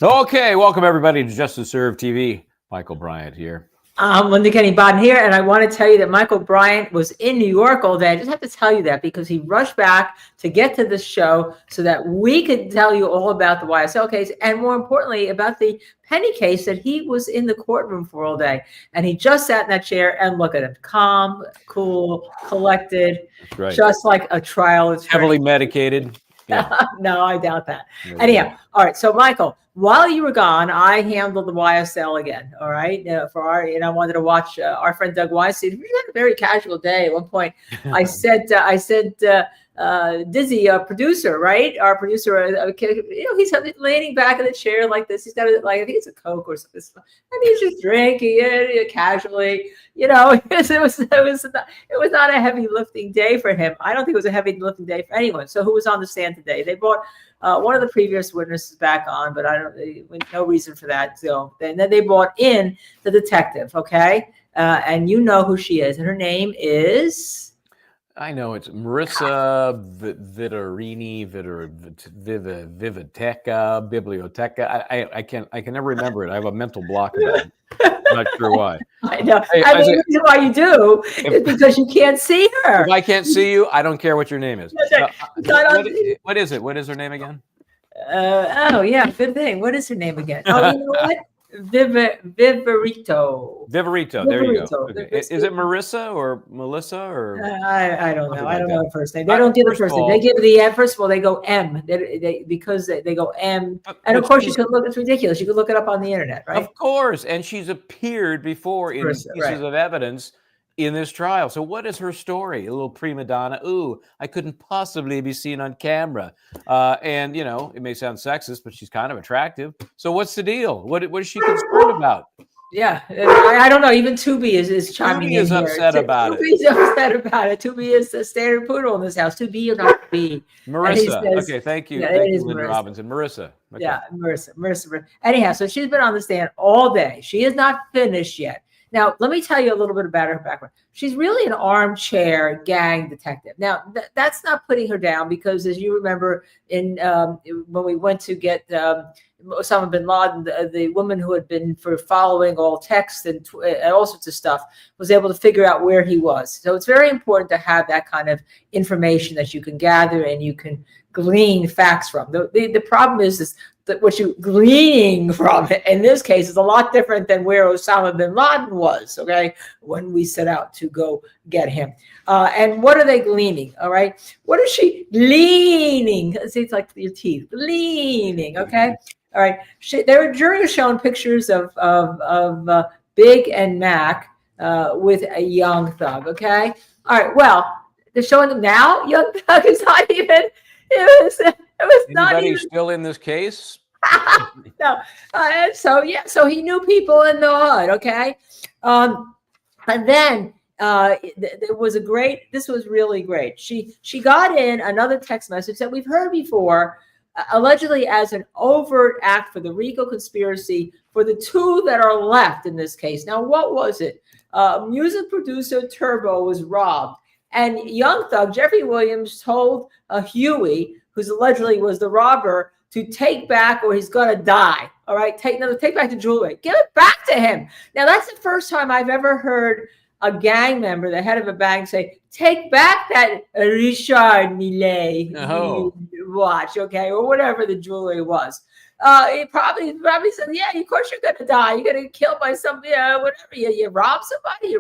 Okay, welcome everybody to Just to Serve TV. Michael Bryant here. Linda Kenny Baden here, and I want to tell you that Michael Bryant was in New York all day. I just have to tell you that because he rushed back to get to this show so that we could tell you all about the YSL case and, more importantly, about the Penny case that he was in the courtroom for all day. And he just sat in that chair and look at him, calm, cool, collected, Right. just like a trial attorney. Heavily medicated. Yeah. No, I doubt that. Anyhow, all right. So, Michael, while you were gone, I handled the YSL again. All right, I wanted to watch our friend Doug Weinstein. We had a very casual day. At one point, I said, Dizzy, producer, right? Our producer, he's leaning back in the chair like this. He's got I think it's a Coke or something, and he's just drinking it casually. It was not a heavy lifting day for him. I don't think it was a heavy lifting day for anyone. So who was on the stand today? They brought one of the previous witnesses back on, but no reason for that. So then they brought in the detective. Okay. And you know who she is. And her name is. I know it's Marissa Viterini, Viviteca, Biblioteca. I can never remember it. I have a mental block about it. I'm not sure why. I know. The reason why you do is because you can't see her. If I can't see you, I don't care what your name is. What is it? What is her name again? Good thing. What is her name again? Oh, you know what? Viverito. Viverito. There you go. Okay. Is it Marissa or Melissa or? I don't know. I don't know the first name. They don't give the first name. They give the M. First of all, they go M. Because they go M. And of course, you could look. It's ridiculous. You could look it up on the internet, right? Of course. And she's appeared before in pieces of evidence in this trial. So what is her story? A little prima donna. Ooh, I couldn't possibly be seen on camera. And, it may sound sexist, but she's kind of attractive. So what's the deal? What is she concerned about? Yeah, I don't know. Even Tubi is chiming in. Tubi is upset about it. Tubi's upset about it. Tubi is the standard poodle in this house. Tubi or not be. Marissa. Okay, thank you. Thank you, Linda Robinson. Marissa. Okay. Yeah, Marissa. Anyhow, so she's been on the stand all day. She is not finished yet. Now, let me tell you a little bit about her background. She's really an armchair gang detective. Now, that's not putting her down because, as you remember, when we went to get Osama bin Laden, the woman who had been following all texts and all sorts of stuff was able to figure out where he was. So it's very important to have that kind of information that you can gather and you can glean facts from. The problem is that what you're gleaning from in this case is a lot different than where Osama bin Laden was, okay, when we set out to go get him. And what are they gleaning, all right? What is she gleaning? See, it's like your teeth. Gleaning, okay? All right. The jury is showing pictures of Big and Mac with a Young Thug, okay? All right, well, they're showing them now. Young Thug is not even... It was not even still in this case. No, so he knew people in the hood, okay, and then there was this was really great. She got in another text message that we've heard before, allegedly as an overt act for the RICO conspiracy for the two that are left in this case. Now, what was it? Music producer Turbo was robbed. And Young Thug, Jeffrey Williams, told Huey, who's allegedly was the robber, to take back or he's going to die. All right, take back the jewelry. Give it back to him. Now, that's the first time I've ever heard a gang member, the head of a gang, say, take back that Richard Millet watch, okay, or whatever the jewelry was. He probably said, yeah, of course you're going to die. You're going to get killed by somebody, whatever. You rob somebody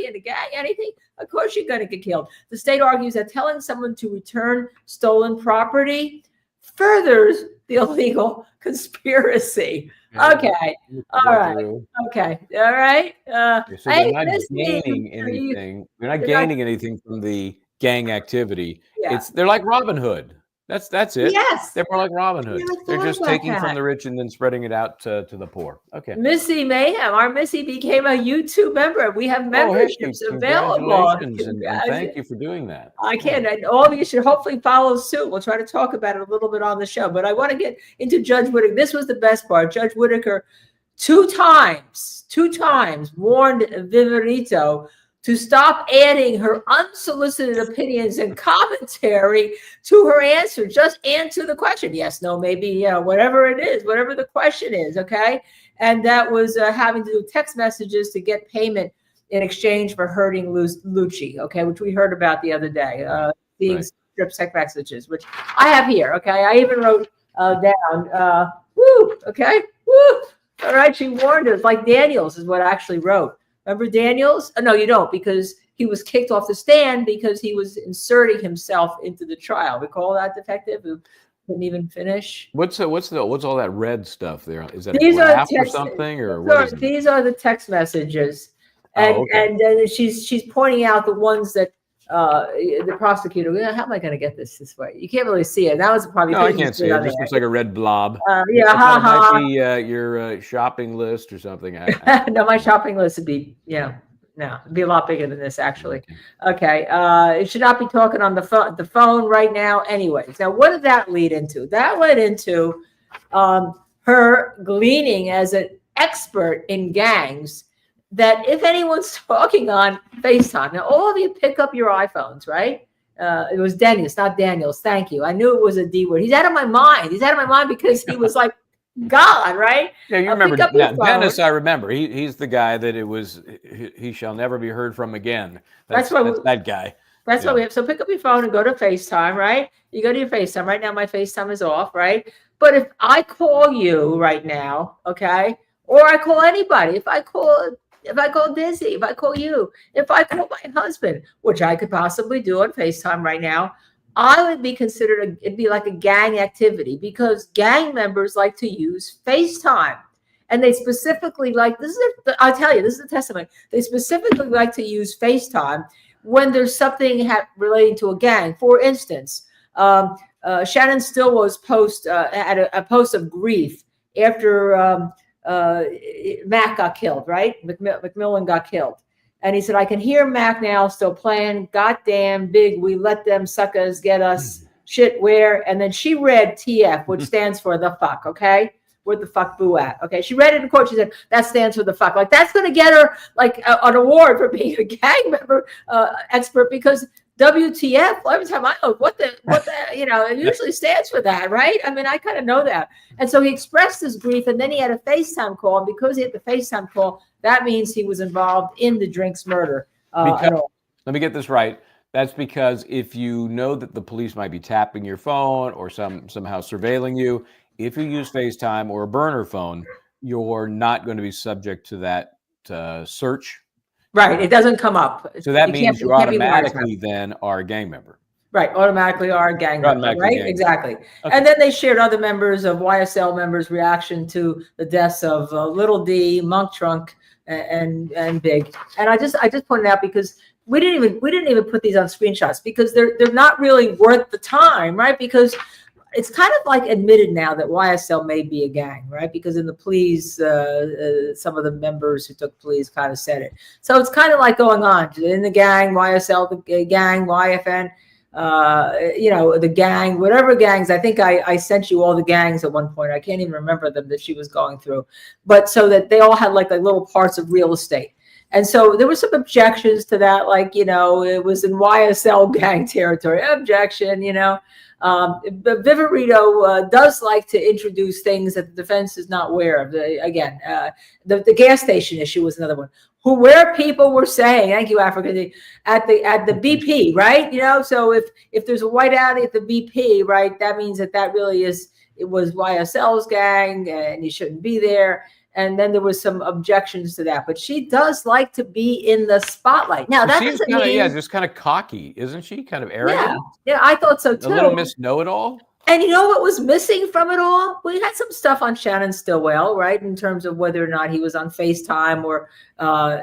in a gang, anything. Of course you're going to get killed. The state argues that telling someone to return stolen property furthers the illegal conspiracy. Okay. All right. Okay. All right. So they're not gaining anything. They're not gaining anything from the gang activity. Yeah. They're like Robin Hood. That's it. Yes. They're more like Robin Hood. They're just taking from the rich and then spreading it out to the poor. Okay. Missy Mayhem. Our Missy became a YouTube member. We have memberships available. And thank you for doing that. I can. And all of you should hopefully follow suit. We'll try to talk about it a little bit on the show. But I want to get into Judge Whittaker. This was the best part. Judge Whittaker two times warned Viverito to stop adding her unsolicited opinions and commentary to her answer. Just answer the question. Yes, no, maybe, whatever it is, whatever the question is, okay? And that was having to do text messages to get payment in exchange for hurting Lucci, okay, which we heard about the other day, being strip text messages, which I have here, okay? I even wrote down, okay, all right, she warned us, like Daniels is what I actually wrote. Remember Daniels? Oh, no, you don't, because he was kicked off the stand because he was inserting himself into the trial. Recall that detective who couldn't even finish? What's all that red stuff there? Is that a graph or something, or what is it? These are the text messages. And and she's pointing out the ones that the prosecutor. How am I going to get this way? You can't really see it. That was probably. No, I can't see it. It just looks like a red blob. Might be your shopping list or something. No, my shopping list would be no, it'd be a lot bigger than this actually. Okay, it should not be talking on the phone right now. Anyways, now what did that lead into? That led into her gleaning as an expert in gangs. That if anyone's talking on FaceTime, now all of you pick up your iPhones, right? It was Dennis, not Daniels. Thank you. I knew it was a D word. He's out of my mind. He's out of my mind because he was like God, right? Yeah, you remember Dennis? I remember. He's the guy that it was. He shall never be heard from again. That's that guy. That's what we have. So pick up your phone and go to FaceTime, right? You go to your FaceTime. Right now, my FaceTime is off, right? But if I call you right now, okay, or I call anybody, if I call Dizzy, if I call you, if I call my husband, which I could possibly do on FaceTime right now, I would be considered, it'd be like a gang activity because gang members like to use FaceTime. And they specifically like, I'll tell you, this is the testimony. They specifically like to use FaceTime when there's something relating to a gang. For instance, Shannon Stillwell's post had a post of grief after Mac got killed, right? McMillan got killed. And he said, I can hear Mac now still playing goddamn big, we let them suckers get us shit where. And then she read TF, which stands for the fuck, okay? Where the fuck boo at? Okay. She read it in court. She said, that stands for the fuck. Like, that's going to get her like an award for being a gang member expert because WTF, every time I know what the, it usually stands for that, right? I mean, I kind of know that. And so he expressed his grief and then he had a FaceTime call. And because he had the FaceTime call, that means he was involved in the Drinks murder. Let me get this right. That's because if you know that the police might be tapping your phone or somehow surveilling you, if you use FaceTime or a burner phone, you're not going to be subject to that search. Right. It doesn't come up. So that means you automatically then are a gang member. Right. Automatically are a gang member. Right. Exactly. Okay. And then they shared other members of YSL members' reaction to the deaths of Little D, Monk Trunk, and Big. And I just pointed out because we didn't even put these on screenshots because they're not really worth the time, right? Because it's kind of like admitted now that YSL may be a gang, right? Because in the pleas, some of the members who took pleas kind of said it. So it's kind of like going on in the gang, YSL, the gang, YFN, the gang, whatever gangs. I think I sent you all the gangs at one point. I can't even remember them that she was going through, but so that they all had like little parts of real estate. And so there were some objections to that, like, it was in YSL gang territory. Objection, but Viverito does like to introduce things that the defense is not aware of. The gas station issue was another one. Where people were saying, thank you, Africa, at the BP, right? So if there's a whiteout at the BP, right, that means that really it was YSL's gang and you shouldn't be there. And then there was some objections to that, but she does like to be in the spotlight. Now that doesn't mean, just kind of cocky, isn't she? Kind of arrogant. Yeah, I thought so too. A little Miss Know-It-All. And you know what was missing from it all? We had some stuff on Shannon Stillwell, right, in terms of whether or not he was on FaceTime or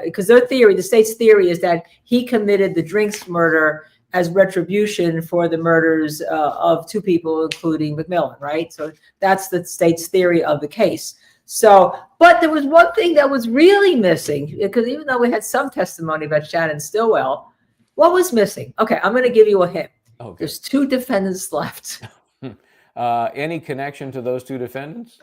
because the state's theory is that he committed the Drinks murder as retribution for the murders of two people, including McMillan, right? So that's the state's theory of the case. So, but there was one thing that was really missing, because even though we had some testimony about Shannon Stillwell, what was missing? Okay, I'm going to give you a hint. Okay. There's two defendants left. Any connection to those two defendants?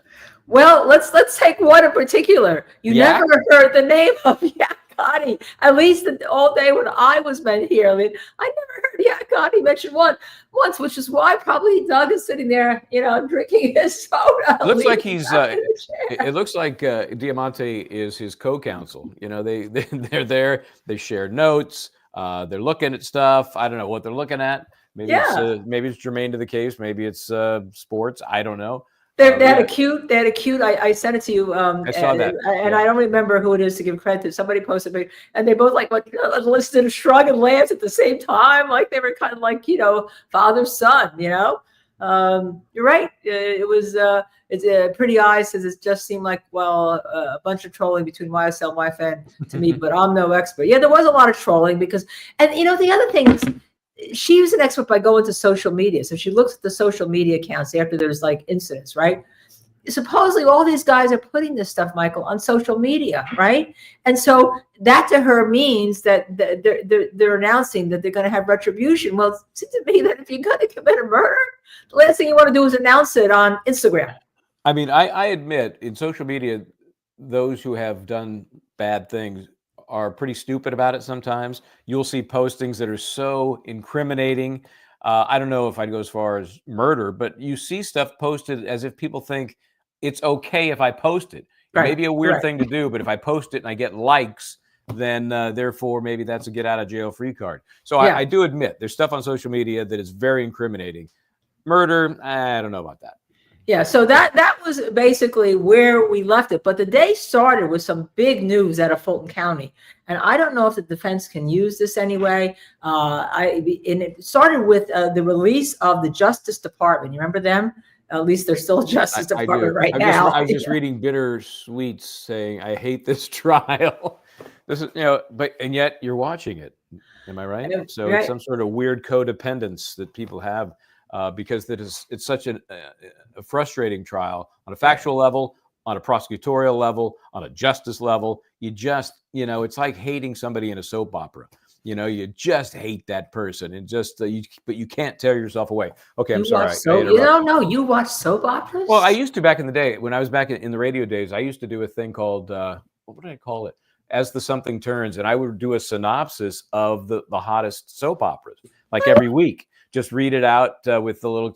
Well, let's take one in particular. You never heard the name of Yak Yakati, at least all day when I was here. I mean, I never heard Yakati mentioned once, which is why probably Doug is sitting there, drinking his soda. Looks like he's. It looks like Diamante is his co-counsel. They're there. They share notes. They're looking at stuff. I don't know what they're looking at. Maybe it's germane to the case. Maybe it's sports. I don't know. They had a cute. I sent it to you. I saw that, and I don't remember who it is to give credit to. Somebody posted it, and they both listened and shrugged and laughed at the same time, like they were kind of like father son. You're right. It was. It's pretty eyes says it just seemed like a bunch of trolling between YSL and YFN to me, but I'm no expert. Yeah, there was a lot of trolling because, and the other thing is, she was an expert by going to social media. So she looks at the social media accounts after there's incidents, right? Supposedly all these guys are putting this stuff, Michael, on social media, right? And so that to her means that they're announcing that they're going to have retribution. Well, it seems to me that if you're going to commit a murder, the last thing you want to do is announce it on Instagram. I mean, I admit in social media, those who have done bad things are pretty stupid about it sometimes. You'll see postings that are so incriminating. I don't know if I'd go as far as murder, but you see stuff posted as if people think it's okay if I post it. It may be a weird thing to do, but if I post it and I get likes, then therefore maybe that's a get out of jail free card. So I do admit there's stuff on social media that is very incriminating. Murder, I don't know about that. Yeah, so that was basically where we left it. But the day started with some big news out of Fulton County. And I don't know if the defense can use this anyway. And it started with the release of the Justice Department. You remember them? At least they're still Justice Department right now. I was just reading bittersweet saying, I hate this trial. This is, and yet you're watching it. Am I right? So it's some sort of weird codependence that people have. Because it's such a frustrating trial on a factual level, on a prosecutorial level, on a justice level. You just, it's like hating somebody in a soap opera. You just hate that person, and but you can't tear yourself away. Okay, I'm sorry. You watch soap operas? Well, I used to back in the day when I was back in the radio days. I used to do a thing called what did I call it? As the Something Turns, and I would do a synopsis of the hottest soap operas, like every week. Just read it out with the little,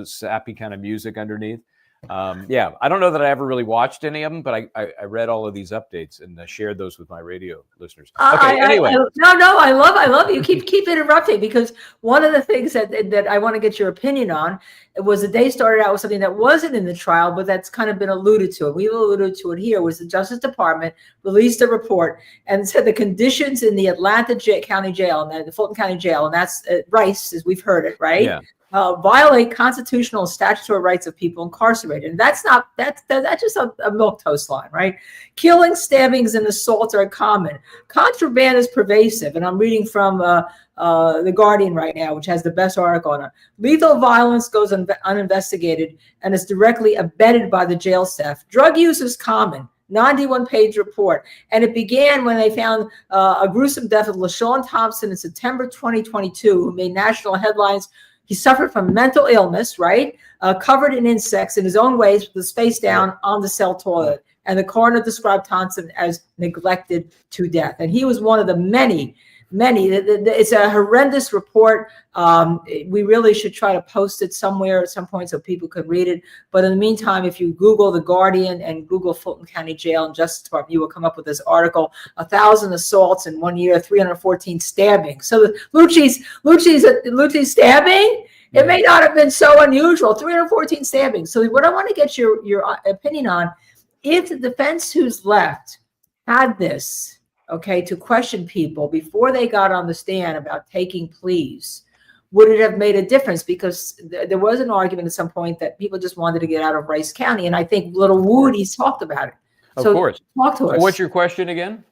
sappy kind of music underneath. I don't know that I ever really watched any of them, but I read all of these updates and shared those with my radio listeners. Okay, anyway. I love you. Keep interrupting, because one of the things that I want to get your opinion on was the day started out with something that wasn't in the trial, but that's kind of been alluded to. And we've alluded to it here, was the Justice Department released a report and said the conditions in the Atlanta County Jail and the Fulton County Jail, and that's Rice, as we've heard it, right? Yeah. Violate constitutional and statutory rights of people incarcerated. And that's just a milquetoast line, right? Killings, stabbings, and assaults are common. Contraband is pervasive. And I'm reading from The Guardian right now, which has the best article on it. Lethal violence goes uninvestigated and is directly abetted by the jail staff. Drug use is common. 91-page report. And it began when they found a gruesome death of LaShawn Thompson in September 2022, who made national headlines. He suffered from mental illness, right? Covered in insects in his own ways, with his face down on the cell toilet. And the coroner described Thompson as neglected to death. And he was one of the many. It's a horrendous report. We really should try to post it somewhere at some point so people could read it. But in the meantime, if you Google The Guardian and Google Fulton County Jail and Justice Department, you will come up with this article: 1,000 assaults in 1 year, 314 stabbings. So Lucci's stabbing, it may not have been so unusual. 314 stabbings. So what I want to get your opinion on, if the defense who's left had this, to question people before they got on the stand about taking pleas, would it have made a difference? Because there was an argument at some point that people just wanted to get out of Rice County. And I think Little Woody's talked about it. Of course. Talk to us. What's your question again?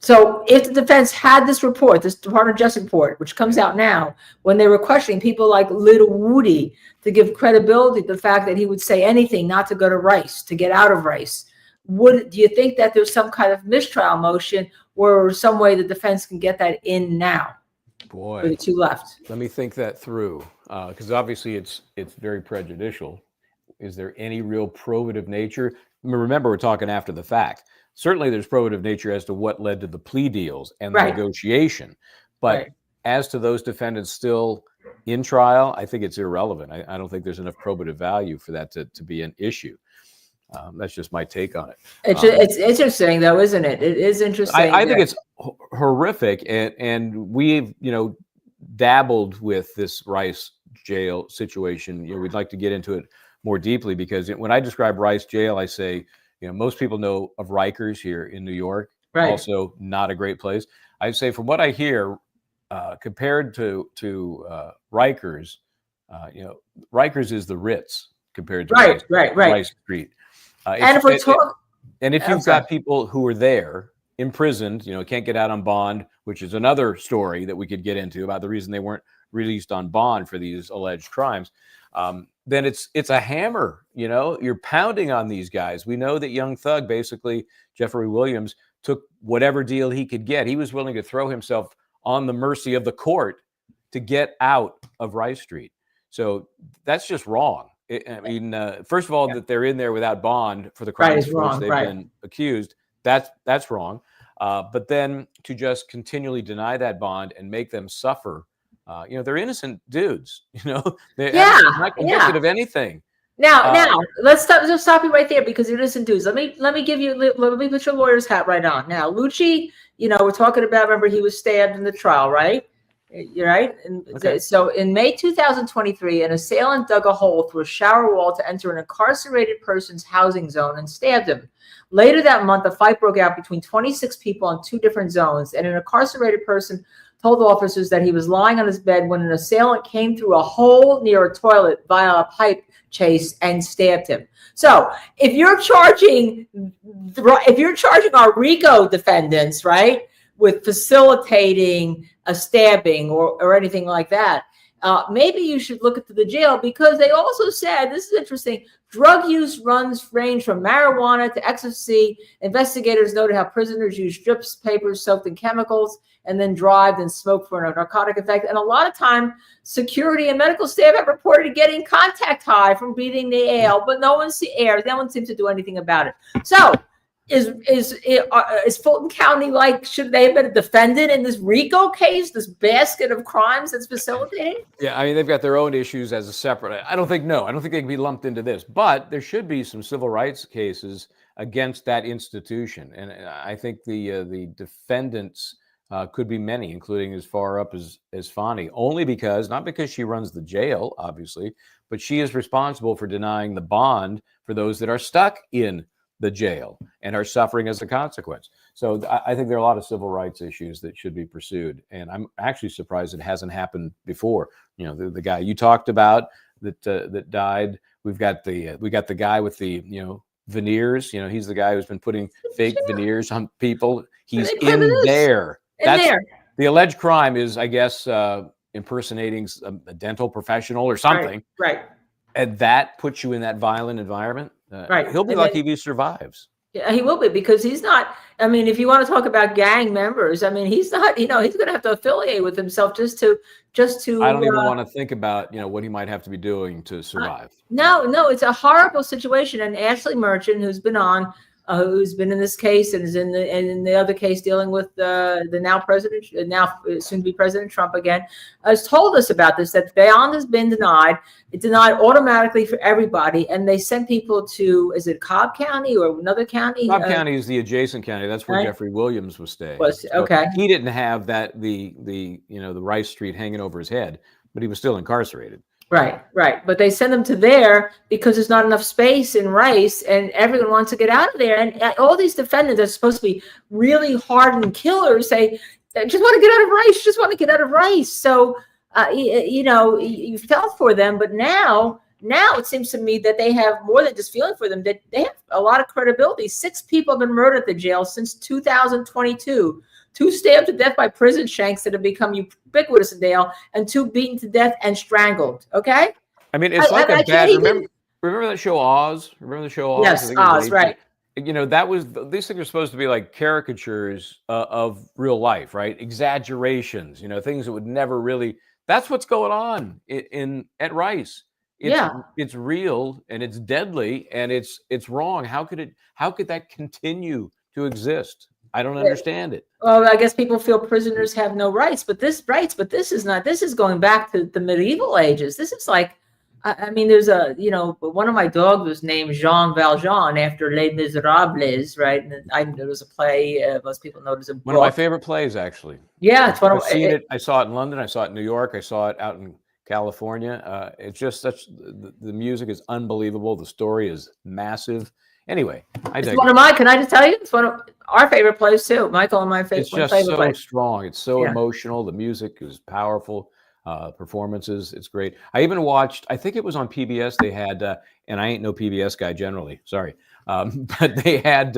So if the defense had this report, this Department of Justice report, which comes out now, when they were questioning people like Little Woody to give credibility to the fact that he would say anything not to go to Rice, to get out of Rice, do you think that there's some kind of mistrial motion or some way the defense can get that in now? Boy, for the two left. Let me think that through, because obviously it's very prejudicial. Is there any real probative nature? Remember, we're talking after the fact. certainly there's probative nature as to what led to the plea deals and the negotiation. But as to those defendants still in trial, I think it's irrelevant. I don't think there's enough probative value for that to be an issue. That's just my take on it. It's interesting, though, isn't it? It is interesting. I think it's horrific, and we've dabbled with this Rice jail situation. We'd like to get into it more deeply, because when I describe Rice jail, I say, most people know of Rikers here in New York. Also not a great place. I'd say, from what I hear, compared to Rikers, Rikers is the Ritz compared to Rice Street. And if you've got people who are there imprisoned, can't get out on bond, which is another story that we could get into about the reason they weren't released on bond for these alleged crimes, then it's a hammer. You're pounding on these guys. We know that Young Thug, basically Jeffrey Williams, took whatever deal he could get. He was willing to throw himself on the mercy of the court to get out of Rice Street. So that's just wrong. I mean, first of all, that they're in there without bond for the crimes for which they've been accused, that's wrong. But then to just continually deny that bond and make them suffer, they're innocent dudes. They're not convicted of anything. Now let's stop you right there, because you're innocent dudes. Let me put your lawyer's hat right on. Now, Lucci, we're talking about. Remember, he was stabbed in the trial, right? You're right. And so in May 2023, an assailant dug a hole through a shower wall to enter an incarcerated person's housing zone and stabbed him. Later that month, a fight broke out between 26 people in 2 different zones, and an incarcerated person told officers that he was lying on his bed when an assailant came through a hole near a toilet via a pipe chase and stabbed him. So if you're charging our RICO defendants, right, with facilitating a stabbing or anything like that, maybe you should look into the jail, because they also said, this is interesting, drug use range from marijuana to ecstasy. Investigators noted how prisoners use strips, papers soaked in chemicals, and then drive and smoke for a narcotic effect. And a lot of time, security and medical staff have reported getting contact high from breathing the air, but no one seems to do anything about it. So is Fulton County, should they have been a defendant in this RICO case, this basket of crimes that's facilitated? Yeah, I mean, they've got their own issues as a separate. I don't think they can be lumped into this, but there should be some civil rights cases against that institution, and I think the defendants could be many, including as far up as Fani, not because she runs the jail, obviously, but she is responsible for denying the bond for those that are stuck in the jail and are suffering as a consequence. So I think there are a lot of civil rights issues that should be pursued, and I'm actually surprised it hasn't happened before. The guy you talked about that died. We got the guy with the veneers. He's the guy who's been putting fake veneers on people. He's in there. The alleged crime is, I guess, impersonating a dental professional or something. Right. And that puts you in that violent environment. He'll be lucky if he survives. Yeah, he will be, because he's not. I mean, if you want to talk about gang members, I mean, he's not. He's going to have to affiliate with himself just to. I don't even want to think about what he might have to be doing to survive. No, it's a horrible situation. And Ashley Merchant, who's been in this case and is in the other case dealing with the now soon to be President Trump again, has told us about this, that bond has been denied. It's denied automatically for everybody, and they sent people to, is it Cobb County or another county? Cobb County is the adjacent county. That's where Jeffrey Williams was staying. He didn't have that the Rice Street hanging over his head, but he was still incarcerated. Right. But they send them to there because there's not enough space in Rice, and everyone wants to get out of there. And all these defendants are supposed to be really hardened killers. They just want to get out of Rice. So, you felt for them, but now it seems to me that they have more than just feeling for them. That they have a lot of credibility. 6 people have been murdered at the jail since 2022. 2 stabbed to death by prison shanks that have become ubiquitous in Dale, and 2 beaten to death and strangled. Okay. I mean, it's like a bad. Remember that show Oz? Remember the show Oz? Yes, Oz. Right. That was, these things are supposed to be like caricatures of real life, right? Exaggerations. Things that would never really. That's what's going on at Rice. It's real, and it's deadly, and it's wrong. How could that continue to exist. I don't understand it. Well, I guess people feel prisoners have no rights, but this is not. This is going back to the medieval ages. This is like, I mean, there's a, one of my dogs was named Jean Valjean after Les Miserables, right? And there was a play. Most people know there's a book. One of my favorite plays, actually. Yeah, it's one of. I've seen it. I saw it in London. I saw it in New York. I saw it out in California. It's just such. The music is unbelievable. The story is massive. Anyway, it's one of my. Can I just tell you? It's one of our favorite plays too. Michael and my favorite. It's just so strong. It's so emotional. The music is powerful. Performances, it's great. I even watched. I think it was on PBS. They had, and I ain't no PBS guy generally. Sorry, but they had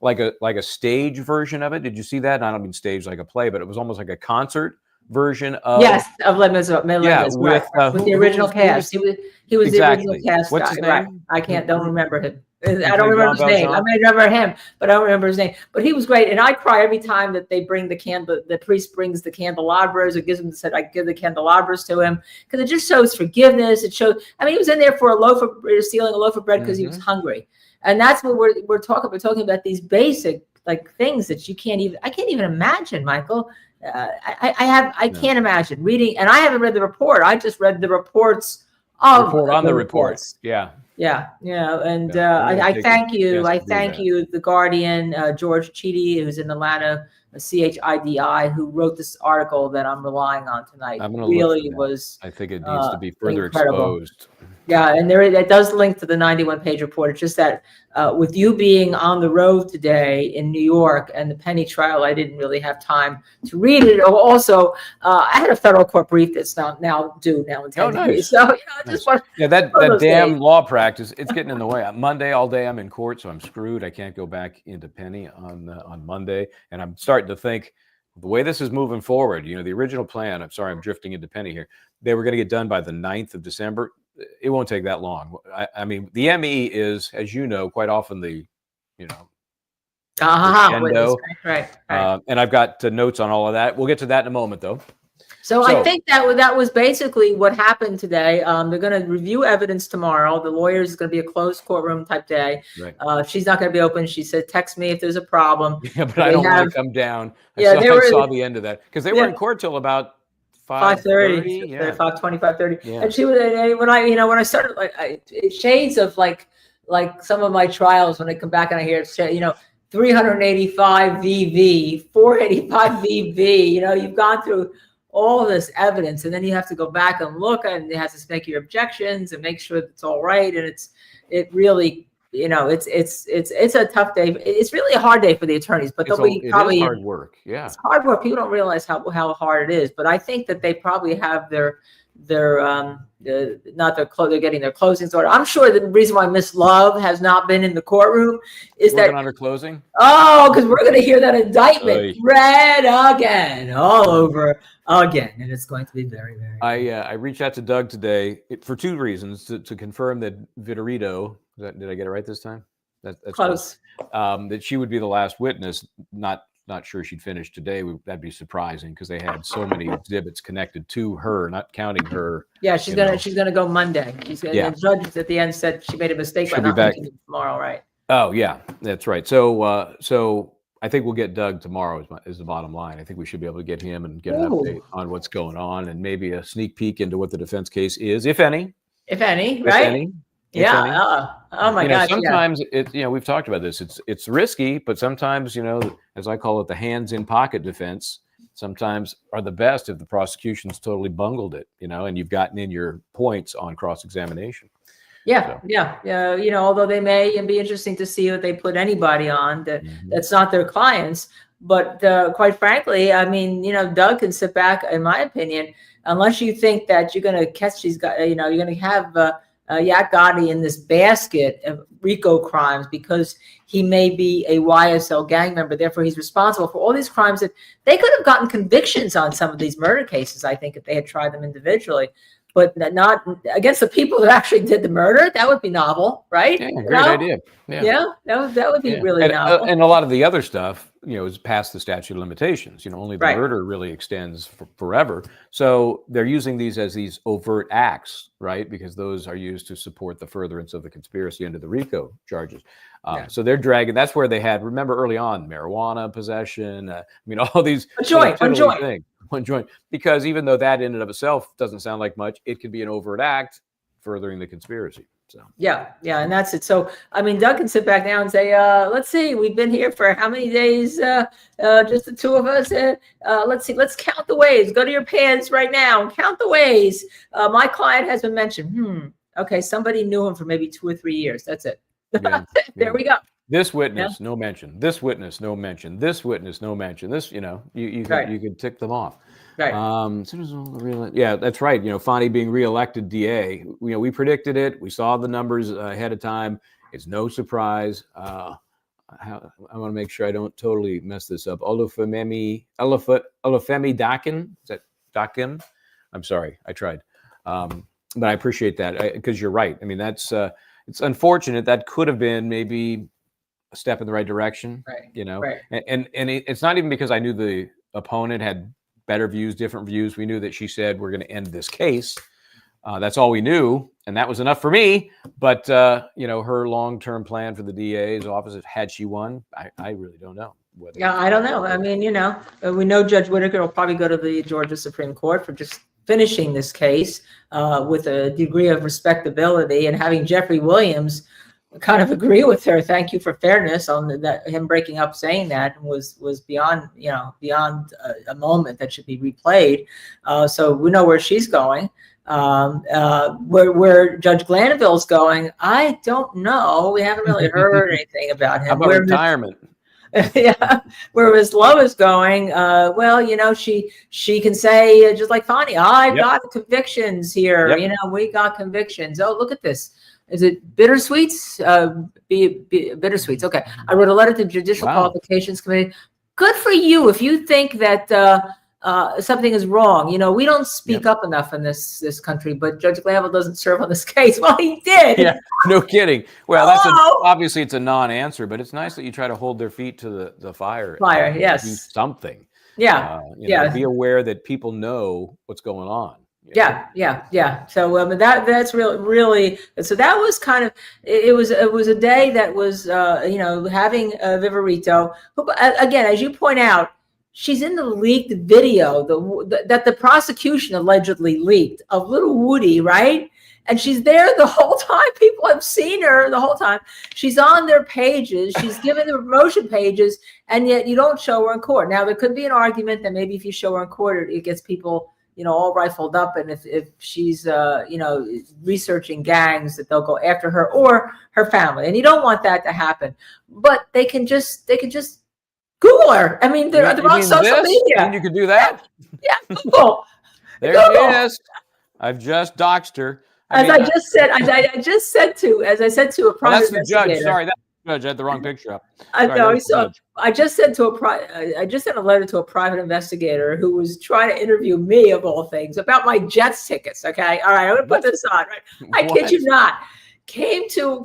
like a stage version of it. Did you see that? I don't mean stage like a play, but it was almost like a concert version of Les Miserables. With the original cast. He was the original cast. What's his name? Right. I don't remember him. I don't remember his name. I may remember him, but I don't remember his name. But he was great, and I cry every time that they bring the priest brings the candelabras or gives him. I give the candelabras to him because it just shows forgiveness. It shows. I mean, he was in there for stealing a loaf of bread because he was hungry, and that's what we're talking. We're talking about these basic things that you can't even. I can't even imagine, Michael. I can't imagine reading, and I haven't read the report. I just read the reports of the reports. Yeah. Yeah, and I thank you. I thank you, The Guardian, George Chidi, who's in Atlanta, CHIDI, who wrote this article that I'm relying on tonight. I'm gonna really was. I think it needs to be further exposed. Yeah, and that does link to the 91-page report. It's just that with you being on the road today in New York and the Penny trial, I didn't really have time to read it. Also, I had a federal court brief that's now due in 10 days. So that damn law practice, it's getting in the way. On Monday all day I'm in court, so I'm screwed. I can't go back into Penny on Monday, and I'm starting to think the way this is moving forward. The original plan. I'm sorry, I'm drifting into Penny here. They were going to get done by the 9th of December. It won't take that long. I mean, the ME is, as you know, quite often the right. And I've got notes on all of that. We'll get to that in a moment, though. So I think that was basically what happened today. They're going to review evidence tomorrow. The lawyers is going to be a closed courtroom type day. Right. She's not going to be open. She said, "Text me if there's a problem." Yeah, but I don't want to come down. I saw the end of that because they were in court till about 5:30, 5:20, 5:30. Yeah. And she was, when I started, shades of like some of my trials when I come back and I hear, 385 VV, 485 VV, you've gone through all this evidence and then you have to go back and look and you have to make your objections and make sure that it's all right. And it really, it's a tough day. It's really a hard day for the attorneys, but they'll be probably hard work. Yeah, it's hard work. People don't realize how hard it is, but I think that they probably have they're getting their closings order. I'm sure the reason why Miss Love has not been in the courtroom is working on her closing. Oh, because we're going to hear that indictment read again, all over again, and it's going to be very, very. I reached out to Doug today for two reasons: to confirm that Vitorino, did I get it right this time? That's close. That she would be the last witness. Not sure she'd finish today. That'd be surprising because they had so many exhibits connected to her, not counting her. Yeah, she's gonna go Monday. The judge at the end said she made a mistake by not making it tomorrow, right? Oh yeah, that's right. So I think we'll get Doug tomorrow is the bottom line. I think we should be able to get him and get an update on what's going on and maybe a sneak peek into what the defense case is, if any. If any, right? Yeah. Oh my gosh. Sometimes we've talked about this. It's risky, but sometimes, as I call it, the hands in pocket defense sometimes are the best if the prosecution's totally bungled it, and you've gotten in your points on cross-examination. Yeah. Although they may be interesting to see what they put anybody on that's not their clients. But quite frankly, I mean, Doug can sit back, in my opinion, unless you think that you're going to catch these guys, you're going to have Yak Gotti in this basket of RICO crimes because he may be a YSL gang member. Therefore, he's responsible for all these crimes that they could have gotten convictions on some of these murder cases, I think, if they had tried them individually. But not against the people that actually did the murder. That would be novel, right? Yeah, great idea. Yeah, that would be really novel. And a lot of the other stuff, is past the statute of limitations. Only the murder really extends forever. So they're using these as these overt acts, right? Because those are used to support the furtherance of the conspiracy under the RICO charges. So they're dragging. That's where they had, remember early on, marijuana possession. All these one joint. Because even though that in and of itself doesn't sound like much, it could be an overt act furthering the conspiracy. So yeah, and that's it. So Doug can sit back now and say, let's see, we've been here for how many days? Just the two of us. Let's see, let's count the ways. Go to your pants right now and count the ways. My client has been mentioned. Okay, somebody knew him for maybe 2 or 3 years. That's it. There we go. This witness, no mention. This witness, no mention. This witness, no mention. This, you could tick them off. Right. Yeah, that's right. Fani being reelected DA. We predicted it. We saw the numbers ahead of time. It's no surprise. I want to make sure I don't totally mess this up. Olufemi Dakin. Is that Dakin? I'm sorry. I tried. But I appreciate that because you're right. That's it's unfortunate. That could have been maybe a step in the right direction. Right. Right. And it's not even because I knew the opponent had better views, different views. We knew that she said, we're going to end this case. That's all we knew. And that was enough for me. But, her long-term plan for the DA's office, had she won, I really don't know. I don't know. We know Judge Whitaker will probably go to the Georgia Supreme Court for just finishing this case with a degree of respectability, and having Jeffrey Williams kind of agree with her. Thank you for fairness on that. Him breaking up saying that was beyond a moment that should be replayed. So we know where she's going. Where Judge Glanville's going, I don't know. We haven't really heard anything about him. How about retirement? Where Ms. Lowe is going, she can say, just like Fani, I got convictions here. We got convictions. Oh, look at this. Is it bittersweets? Bittersweets. Okay. I wrote a letter to the Judicial Qualifications Committee. Good for you if you think that something is wrong. We don't speak up enough in this country, but Judge Glanville doesn't serve on this case. Well, he did. Yeah, no kidding. Well, obviously it's a non-answer, but it's nice that you try to hold their feet to the fire. Yes. Do something. Yeah. Be aware that people know what's going on. Yeah. So that's really. So that was kind of. It was a day that was having Viverito, who, again, as you point out, she's in the leaked video that the prosecution allegedly leaked of little Woody, right? And she's there the whole time. People have seen her the whole time. She's on their pages. She's given the promotion pages, and yet you don't show her in court. Now, there could be an argument that maybe if you show her in court, it gets people all rifled up, and if she's researching gangs, that they'll go after her or her family, and you don't want that to happen. But they can just Google her. They're on social media. And you can do that. Yeah, Google. There it is. I've just doxed her. As I said to a private that's the investigator. Judge. Sorry, that's the judge. I had the wrong picture up. I just sent a letter to a private investigator who was trying to interview me, of all things, about my Jets tickets. Okay, all right, I'm gonna put this on. Right, I kid you not. Came to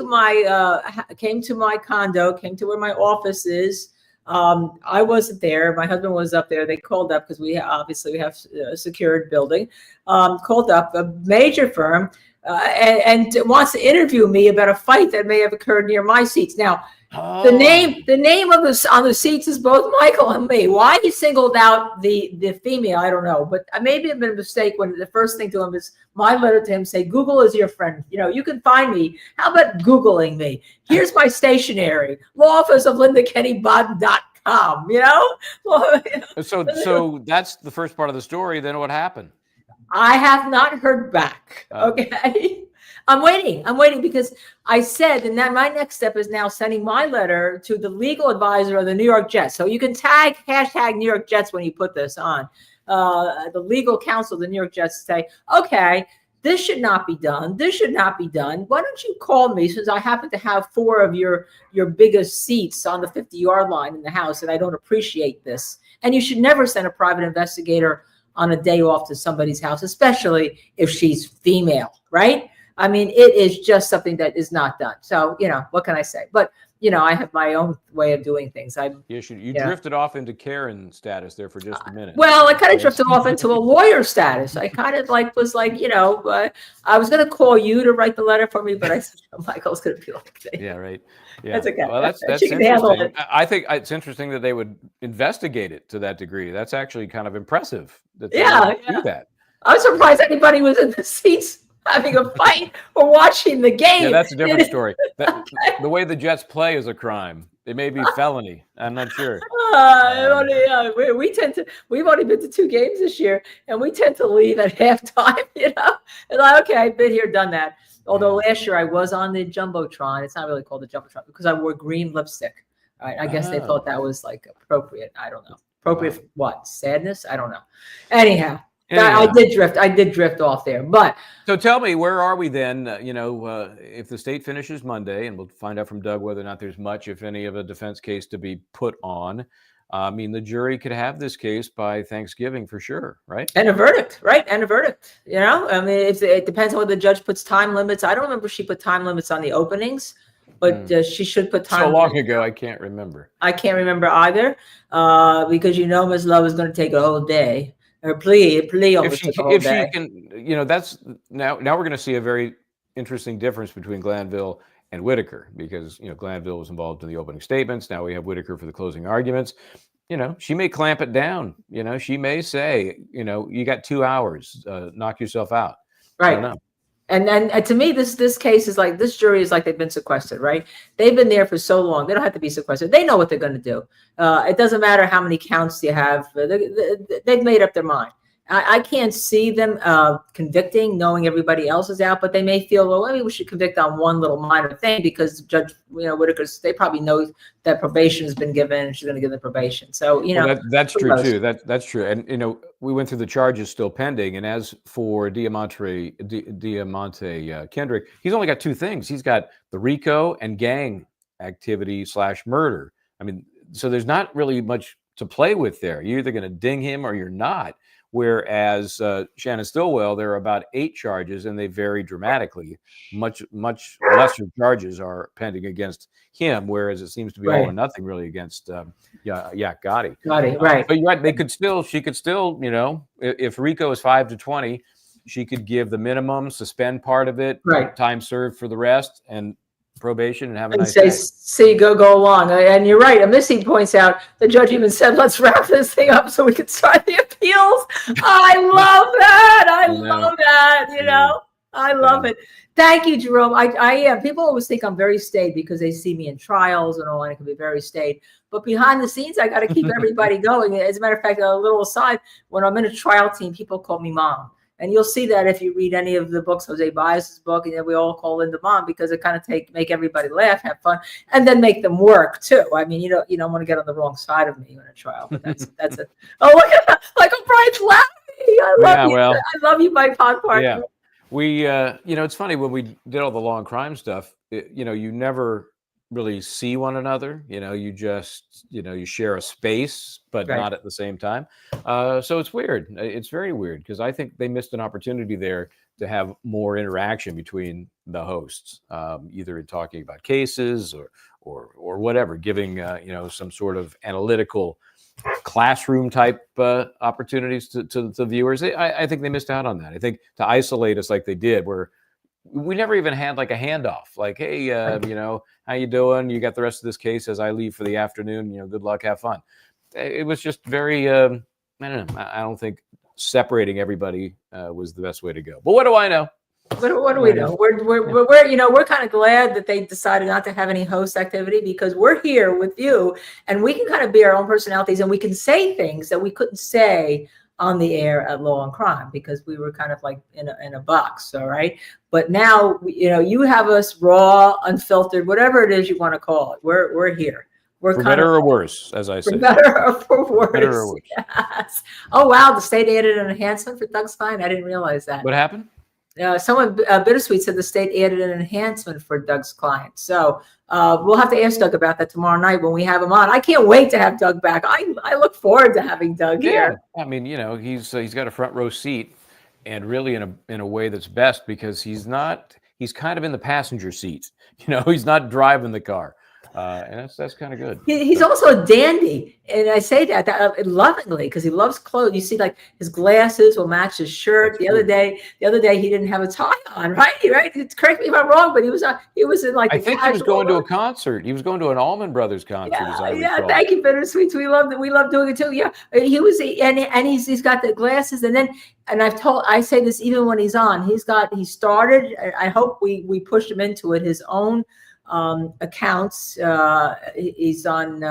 my condo. Came to where my office is. I wasn't there. My husband was up there. They called up because we have a secured building. Called up a major firm and wants to interview me about a fight that may have occurred near my seats. Now, the name of on the seats is both Michael and me. Why he singled out the female, I don't know. But maybe it's been a mistake when the first thing to him is my letter to him say, Google is your friend. You can find me. How about Googling me? Here's my stationery. Law office of LindaKennyBaden.com, So that's the first part of the story. Then what happened? I have not heard back. Okay. I'm waiting because I said, and then my next step is now sending my letter to the legal advisor of the New York Jets. So you can tag #New York Jets when you put this on. The legal counsel of the New York Jets say, okay, this should not be done. This should not be done. Why don't you call me, since I happen to have 4 of your biggest seats on the 50-yard line in the house, and I don't appreciate this. And you should never send a private investigator on a day off to somebody's house, especially if she's female, right? It is just something that is not done. So, what can I say? But I have my own way of doing things. You drifted off into Karen status there for just a minute. Well, I kind of drifted off into a lawyer status. I kind of was like, I was going to call you to write the letter for me, but I said, Michael's going to be like, yeah, right. Yeah. That's okay. Well, that's interesting. I think it's interesting that they would investigate it to that degree. That's actually kind of impressive that they do that. I'm surprised anybody was in the seats having a fight or watching the game. Yeah, that's a different story. The way the Jets play is a crime. It may be felony. I'm not sure. We've only been to 2 games this year, and we tend to leave at halftime. And like, okay, I've been here, done that. Although last year I was on the Jumbotron. It's not really called the Jumbotron because I wore green lipstick. All right. I guess they thought that was like appropriate. I don't know. Appropriate for what? Sadness? I don't know. Anyhow. I did drift off there, but so tell me, where are we then? If the state finishes Monday, and we'll find out from Doug whether or not there's much, if any, of a defense case to be put on. I mean, the jury could have this case by Thanksgiving for sure, right? And a verdict, right? And a verdict. I mean, it depends on whether the judge puts time limits. I don't remember if she put time limits on the openings, but she should put time. So long ago, I can't remember. I can't remember either, because Ms. Love is going to take a whole day. Or plea almost took a whole day. She can, that's now we're going to see a very interesting difference between Glanville and Whitaker, because Glanville was involved in the opening statements. Now we have Whitaker for the closing arguments. She may clamp it down. She may say, you got 2 hours, knock yourself out. Right. I don't know. And to me, this case is like, this jury is like they've been sequestered, right? They've been there for so long. They don't have to be sequestered. They know what they're going to do. It doesn't matter how many counts you have. They've made up their mind. I can't see them convicting, knowing everybody else is out, but they may feel, well, maybe we should convict on one little minor thing because Judge Whitaker's, they probably know that probation has been given and she's going to give the probation. So, that's true too. That's true. And, we went through the charges still pending. And as for Diamante Kendrick, he's only got 2 things. He's got the RICO and gang activity / murder. I mean, so there's not really much to play with there. You're either going to ding him or you're not. Whereas Shannon Stillwell, there are about 8 charges, and they vary dramatically. Much lesser charges are pending against him, whereas it seems to be all or nothing really against Yak Gotti. Right. But you're right. She could still, if RICO is 5 to 20, she could give the minimum, suspend part of it, time served for the rest, and probation, and have a nice day. See, go along. And you're right. And Missy points out the judge even said, let's wrap this thing up so we can start the appeals. I love that. I love it. Thank you, Jerome. People always think I'm very staid because they see me in trials and all, and it can be very staid. But behind the scenes, I got to keep everybody going. As a matter of fact, a little aside, when I'm in a trial team, people call me mom. And you'll see that if you read any of the books, Jose Baez's book, and then we all call Linda mom because it kind of make everybody laugh, have fun, and then make them work too. I mean, you don't want to get on the wrong side of me in a trial, but that's it. Oh, look at that. Like O'Brien's laughing. I love you. Well, I love you, my pod partner. Yeah. We, it's funny when we did all the law and crime stuff, you never really see one another. You just, you share a space, but not at the same time. So it's weird. It's very weird because I think they missed an opportunity there to have more interaction between the hosts, either in talking about cases or whatever, giving, some sort of analytical classroom type opportunities to viewers. I think they missed out on that. I think to isolate us like they did, where we never even had like a handoff, like, hey, how you doing? You got the rest of this case as I leave for the afternoon. Good luck, have fun. It was just very, I don't know. I don't think separating everybody was the best way to go. But what do I know? What do we know? We're kind of glad that they decided not to have any host activity because we're here with you and we can kind of be our own personalities and we can say things that we couldn't say on the air at Law and Crime because we were kind of like in a box. All right. But now, you have us raw, unfiltered, whatever it is you want to call it. We're here. We're for better or worse, as I say. For better or for worse. Better or worse. Yes. Oh, wow. The state added an enhancement for Doug's fine. I didn't realize that. What happened? Someone, Bittersweet, said the state added an enhancement for Doug's client. So we'll have to ask Doug about that tomorrow night when we have him on. I can't wait to have Doug back. I look forward to having Doug here. I mean, he's got a front row seat, and really in a way that's best because he's kind of in the passenger seat. He's not driving the car. And that's kind of good. He's also a dandy, and I say that lovingly because he loves clothes. You see, like his glasses will match his shirt. That's the other day he didn't have a tie on. Right. Correct me if I'm wrong, but he was in like I think he was going to a concert. He was going to an Allman Brothers concert. Yeah. Thank you, Bittersweets. We love that. We love doing it too. Yeah, he was, and he's got the glasses, and I say this even when he's on. He started. I hope we pushed him into it. His own accounts. He's on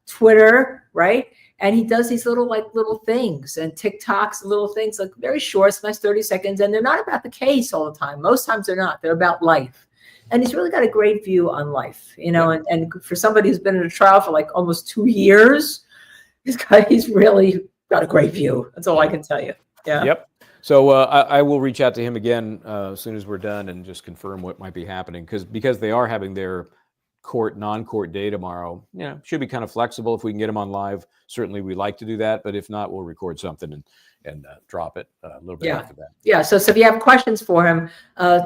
Twitter, right? And he does these little things and TikToks, little things, like very short, nice 30 seconds. And they're not about the case all the time. Most times they're not. They're about life. And he's really got a great view on life, and for somebody who's been in a trial for like almost 2 years, he's really got a great view. That's all I can tell you. Yeah. Yep. So I will reach out to him again as soon as we're done and just confirm what might be happening, because they are having their non-court day tomorrow. Should be kind of flexible if we can get him on live. Certainly, we like to do that, but if not, we'll record something and drop it a little bit after that. Yeah. So if you have questions for him,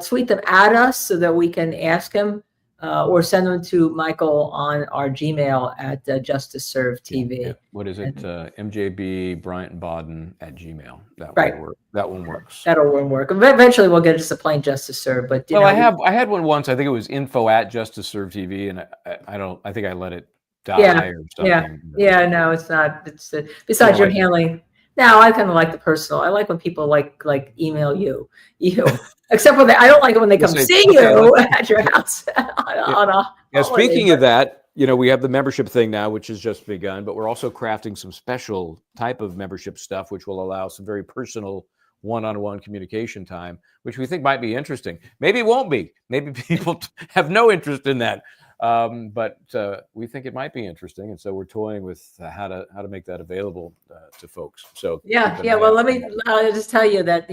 tweet them at us so that we can ask him, or send them to Michael on our Gmail at Justice Serve TV. Yeah. What is it? MJB Bryant Baden at Gmail. That right. will work. That one works. That'll work. Eventually, we'll get just a plain Justice Serve. But I had one once. I think it was info at Justice Serve TV, and I think I let it die or something. Yeah. No, it's not. It's besides your handling. No, I kind of like the personal. I like when people like email you, except when I don't like it when they come see you at your house Speaking of that, we have the membership thing now, which has just begun, but we're also crafting some special type of membership stuff, which will allow some very personal one-on-one communication time, which we think might be interesting. Maybe it won't be. Maybe people have no interest in that. But we think it might be interesting, and so we're toying with how to make that available to folks. So well, let me just tell you that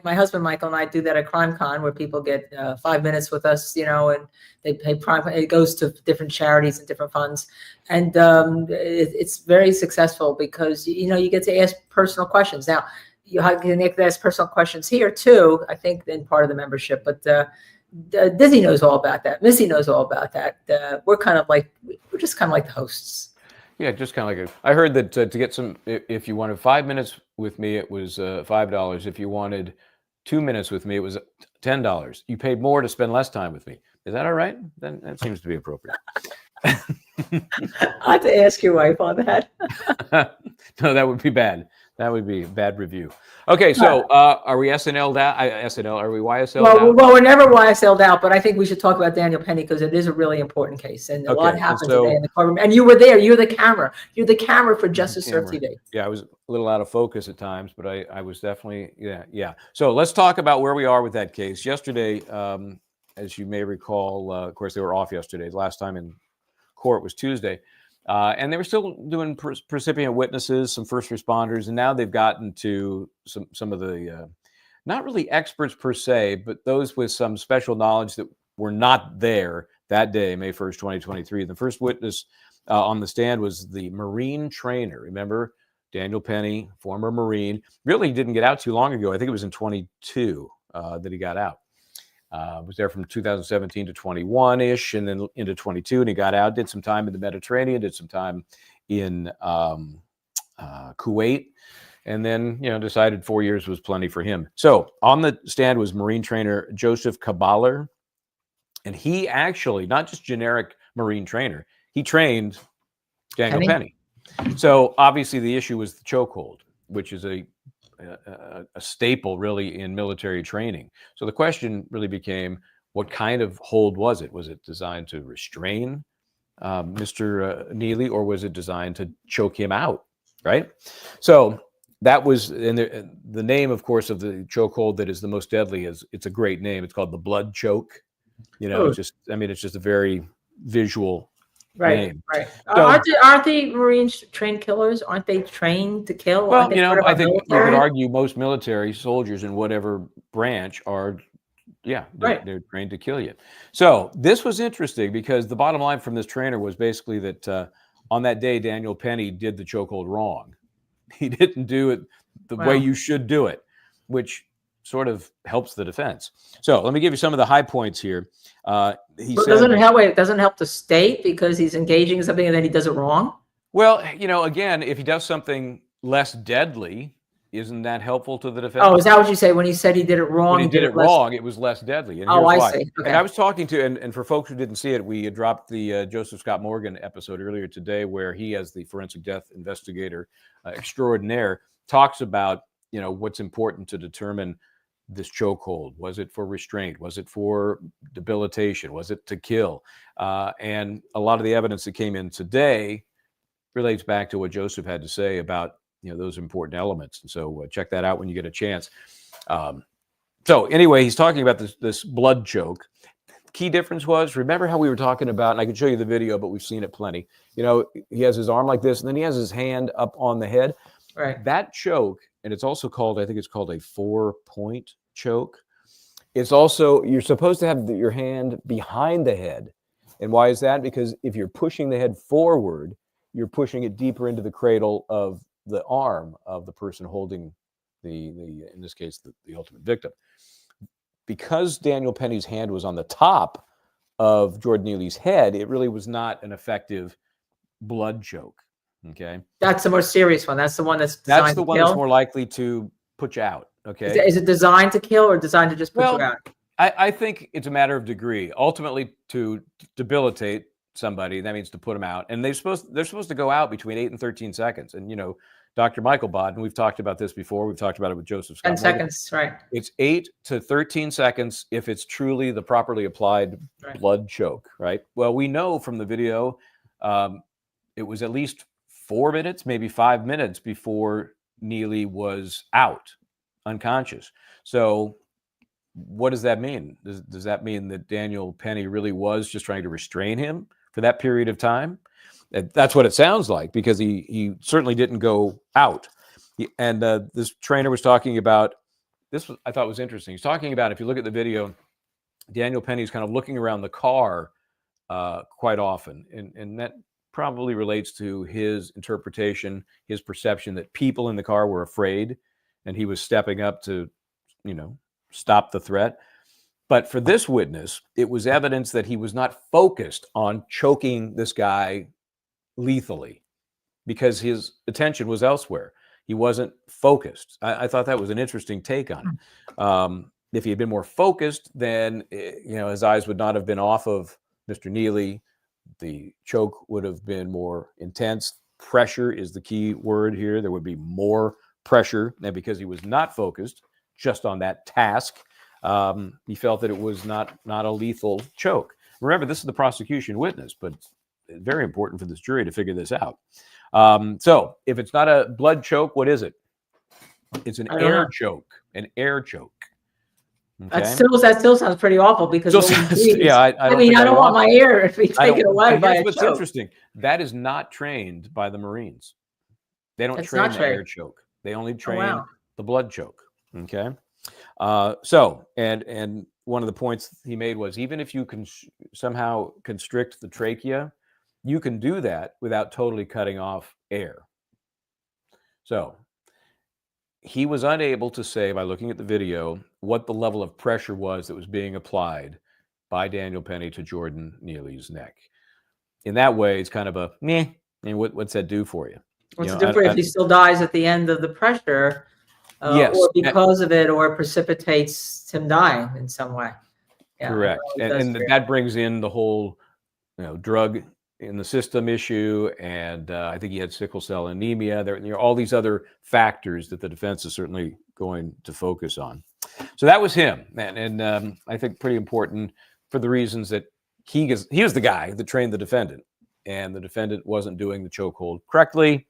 my husband Michael and I do that at Crime Con, where people get 5 minutes with us, and they pay prime. It goes to different charities and different funds, and it's very successful because you get to ask personal questions. Now you can ask personal questions here too, I think, in part of the membership, but. Dizzy knows all about that. Missy knows all about that. We're just kind of like the hosts. Yeah, just kind of like I heard that to get some, if you wanted 5 minutes with me, it was $5. If you wanted 2 minutes with me, it was $10. You paid more to spend less time with me. Is that all right? Then that seems to be appropriate. I have to ask your wife on that. No, that would be bad. That would be a bad review. Okay, so are we SNL'd out? Are we YSL'd out? Well, we're never YSL'd out, but I think we should talk about Daniel Penny because it is a really important case, and a lot happened today in the courtroom. And you were there. You're the camera. You're the camera for Justice Serve TV. Yeah, I was a little out of focus at times, but I was definitely, yeah. So let's talk about where we are with that case. Yesterday, as you may recall, of course, they were off yesterday. The last time in court was Tuesday. And they were still doing precipient witnesses, some first responders, and now they've gotten to some of the, not really experts per se, but those with some special knowledge that were not there that day, May 1st, 2023. The first witness on the stand was the Marine trainer. Remember, Daniel Penny, former Marine, really didn't get out too long ago. I think it was in 22 that he got out. Was there from 2017 to 21-ish, and then into 22, and he got out, did some time in the Mediterranean, did some time in Kuwait, and then, decided 4 years was plenty for him. So on the stand was Marine trainer Joseph Kabaler, and he actually, not just generic Marine trainer, he trained Daniel Penny. So obviously the issue was the chokehold, which is a staple really in military training. So the question really became, what kind of hold was it? Was it designed to restrain Mr. Neely, or was it designed to choke him out, right? So that was, and the name, of course, of the chokehold that is the most deadly it's a great name. It's called the blood choke. It's just a very visual name. Right. So, aren't the Marines trained killers? Aren't they trained to kill? Well, I think you could argue most military soldiers in whatever branch are, they're trained to kill you. So this was interesting because the bottom line from this trainer was basically that on that day, Daniel Penny did the chokehold wrong. He didn't do it the way you should do it, which sort of helps the defense. So let me give you some of the high points here. He said, doesn't help the state because he's engaging in something and then he does it wrong? Well, again, if he does something less deadly, isn't that helpful to the defense? Oh, is that what you say when he said he did it wrong? When he did it wrong, it was less deadly. And here's I why. see. Okay. And I was talking to, and for folks who didn't see it, we dropped the Joseph Scott Morgan episode earlier today, where he, as the forensic death investigator extraordinaire, talks about, what's important to determine this chokehold. Was it for restraint? Was it for debilitation? Was it to kill? And a lot of the evidence that came in today relates back to what Joseph had to say about those important elements. And so check that out when you get a chance. So anyway, he's talking about this blood choke. Key difference was, remember how we were talking about, and I can show you the video, but we've seen it plenty. He has his arm like this, and then he has his hand up on the head. Right. That choke, and it's also called, I think it's called a 4-point choke. It's also, you're supposed to have your hand behind the head. And why is that? Because if you're pushing the head forward, you're pushing it deeper into the cradle of the arm of the person holding the in this case, the ultimate victim. Because Daniel Penny's hand was on the top of Jordan Neely's head, it really was not an effective blood choke. Okay. That's the more serious one. That's the one that's the one that's more likely to put you out. Okay. Is it designed to kill or designed to just put you out? I think it's a matter of degree. Ultimately, to debilitate somebody, that means to put them out. And they're supposed to go out between 8 and 13 seconds. And, Dr. Michael Baden, we've talked about this before. We've talked about it with Joseph Scott. 10 seconds, right. It's 8 to 13 seconds if it's truly the properly applied blood choke, right? Well, we know from the video, it was at least 4 minutes, maybe 5 minutes before Neely was out, unconscious. So what does that mean? Does that mean that Daniel Penny really was just trying to restrain him for that period of time? That's what it sounds like, because he certainly didn't go out. And this trainer was talking about this. I thought was interesting. He's talking about, if you look at the video, Daniel Penny's kind of looking around the car quite often, and that probably relates to his interpretation, his perception that people in the car were afraid, and he was stepping up to, stop the threat. But for this witness, it was evidence that he was not focused on choking this guy lethally, because his attention was elsewhere. He wasn't focused. I thought that was an interesting take on it. If he had been more focused, then his eyes would not have been off of Mr. Neely. The choke would have been more intense. Pressure is the key word here. There would be more pressure. And because he was not focused just on that task, he felt that it was not a lethal choke. Remember, this is the prosecution witness, but very important for this jury to figure this out. So if it's not a blood choke, what is it? It's an air choke. An air choke. Okay? That still sounds pretty awful, because I don't want my air to be taken away by a choke. What's interesting, that is not trained by the Marines. They don't train the air choke. They only train the blood choke. Okay. So one of the points he made was, even if you can somehow constrict the trachea, you can do that without totally cutting off air. So he was unable to say, by looking at the video, what the level of pressure was that was being applied by Daniel Penny to Jordan Neely's neck. In that way, it's kind of a meh. And what's that do for you? What's the difference if he still dies at the end of the pressure, yes, or because of it, or precipitates him dying in some way? Yeah, correct. And that brings in the whole, drug in the system issue, and I think he had sickle cell anemia. There are all these other factors that the defense is certainly going to focus on. So that was him, and I think pretty important for the reasons that he was the guy that trained the defendant, and the defendant wasn't doing the chokehold correctly.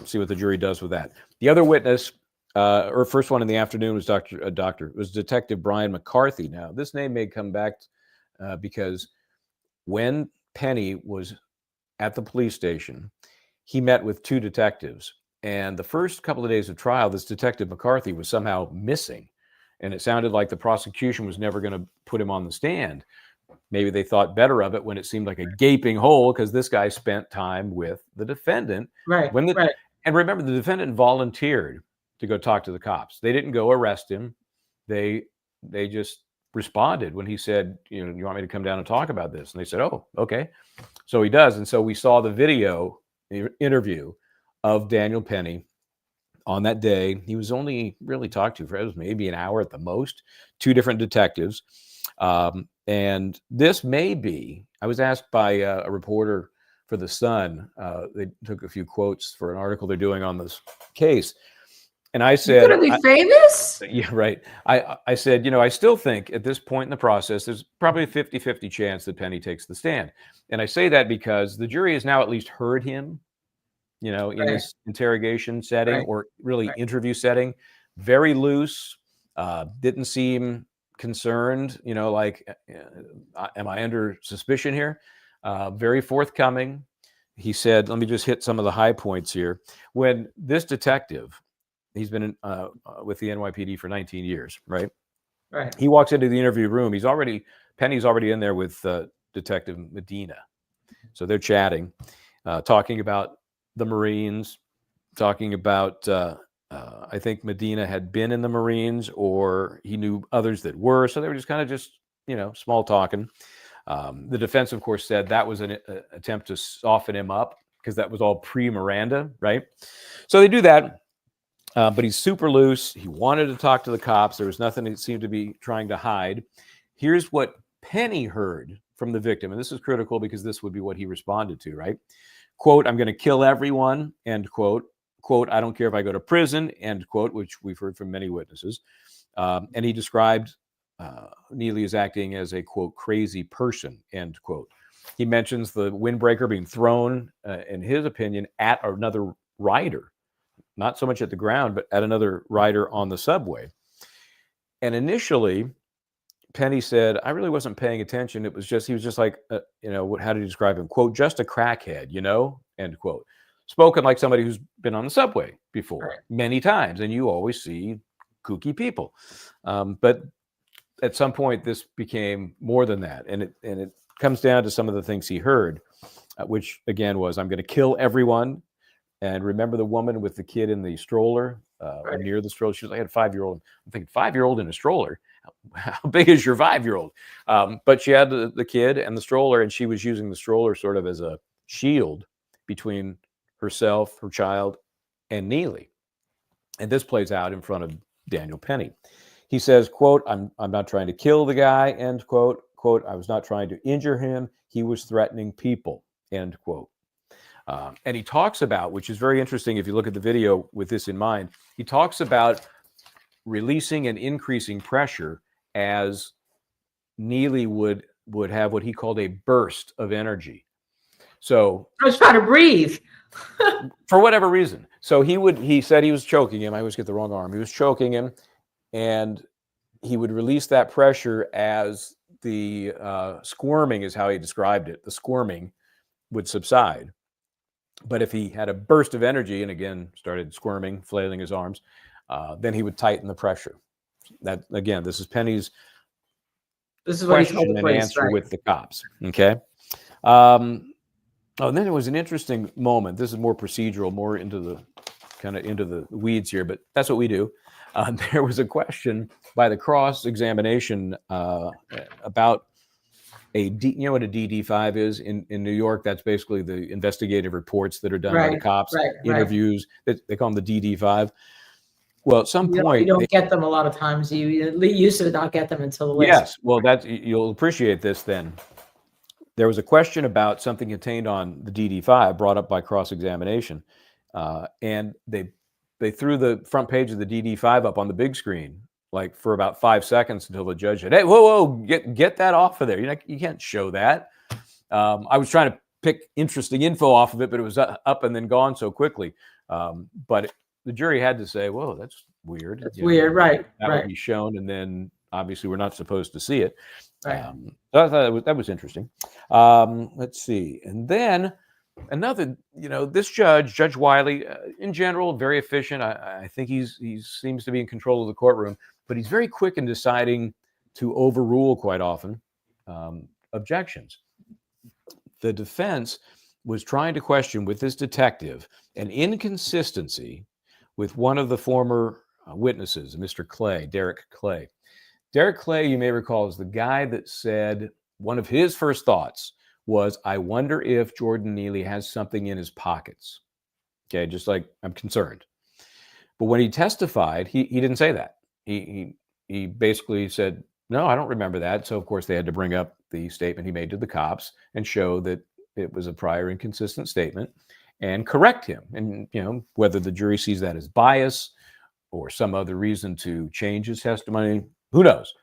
See what the jury does with that. The other witness, or first one in the afternoon, was was Detective Brian McCarthy. Now, this name may come back because when Penny was at the police station, he met with 2 detectives. And the first couple of days of trial, this Detective McCarthy was somehow missing. And it sounded like the prosecution was never going to put him on the stand. Maybe they thought better of it when it seemed like a gaping hole, because this guy spent time with the defendant. Right. And remember, the defendant volunteered to go talk to the cops. They didn't go arrest him. They just responded when he said, you want me to come down and talk about this? And they said, oh, okay. So he does. And so we saw the video interview of Daniel Penny on that day. He was only really talked to for maybe an hour at the most, 2 different detectives. And this may be, I was asked by a reporter for The Sun, they took a few quotes for an article they're doing on this case. And I said, you're going to be famous? Yeah, right. I said, I still think at this point in the process, there's probably a 50-50 chance that Penny takes the stand. And I say that because the jury has now at least heard him, in this interrogation setting or really interview setting. Very loose, didn't seem concerned, like, am I under suspicion here? Very forthcoming. He said, let me just hit some of the high points here. When this detective, he's been with the NYPD for 19 years, right? Right. He walks into the interview room. Penny's already in there with Detective Medina. So they're chatting, talking about the Marines, talking about, I think Medina had been in the Marines or he knew others that were. So they were just kind of small talking. The defense, of course, said that was an attempt to soften him up because that was all pre-Miranda, right? So they do that. But he's super loose. He wanted to talk to the cops. There was nothing he seemed to be trying to hide. Here's what Penny heard from the victim. And this is critical because this would be what he responded to, right? Quote, I'm going to kill everyone, end quote. Quote, I don't care if I go to prison, end quote, which we've heard from many witnesses. And he described Neely as acting as a, quote, crazy person, end quote. He mentions the windbreaker being thrown, in his opinion, at another rider. Not so much at the ground, but at another rider on the subway. And initially, Penny said, I really wasn't paying attention. He was just like, how did he describe him? Quote, just a crackhead, end quote. Spoken like somebody who's been on the subway before many times. And you always see kooky people. But at some point, this became more than that. And it comes down to some of the things he heard, which again was, I'm going to kill everyone. And remember the woman with the kid in the stroller, or near the stroller? She was like, I had a 5-year-old. I'm thinking, 5-year-old in a stroller? How big is your 5-year-old? But she had the kid and the stroller, and she was using the stroller sort of as a shield between herself, her child, and Neely. And this plays out in front of Daniel Penny. He says, quote, I'm not trying to kill the guy, end quote. Quote, I was not trying to injure him. He was threatening people, end quote. And he talks about, which is very interesting if you look at the video with this in mind, he talks about releasing and increasing pressure as Neely would have what he called a burst of energy. So I was trying to breathe. For whatever reason. So he said he was choking him. I always get the wrong arm. He was choking him, and he would release that pressure as the squirming is how he described it. The squirming would subside. But if he had a burst of energy and again started squirming, flailing his arms, then he would tighten the pressure. That again, this is Penny's question and answer with the cops. Okay. And then there was an interesting moment. This is more procedural, more into the weeds here, but that's what we do. There was a question by the cross-examination about you know what a DD5 is in New York? That's basically the investigative reports that are done by the cops, interviews. They call them the DD5. Well, at some point, you don't get them a lot of times. You used to not get them until the list. Yes, well, you'll appreciate this then. There was a question about something contained on the DD5 brought up by cross-examination, and they threw the front page of the DD5 up on the big screen, like for about 5 seconds until the judge said, "Hey, whoa, get that off of there. You can't show that." I was trying to pick interesting info off of it, but it was up and then gone so quickly. But the jury had to say, "Whoa, that's weird." That's weird, right? That would be shown, and then obviously we're not supposed to see it. So I thought that was interesting. Let's see, and then another, this Judge Wiley, in general, very efficient. I think he seems to be in control of the courtroom, but he's very quick in deciding to overrule quite often objections. The defense was trying to question with this detective an inconsistency with one of the former witnesses, Mr. Clay, Derek Clay. Derek Clay, you may recall, is the guy that said one of his first thoughts was, I wonder if Jordan Neely has something in his pockets. Okay, just like I'm concerned. But when he testified, he didn't say that. He basically said, no, I don't remember that. So, of course, they had to bring up the statement he made to the cops and show that it was a prior inconsistent statement and correct him. And, you know, whether the jury sees that as bias or some other reason to change his testimony, who knows?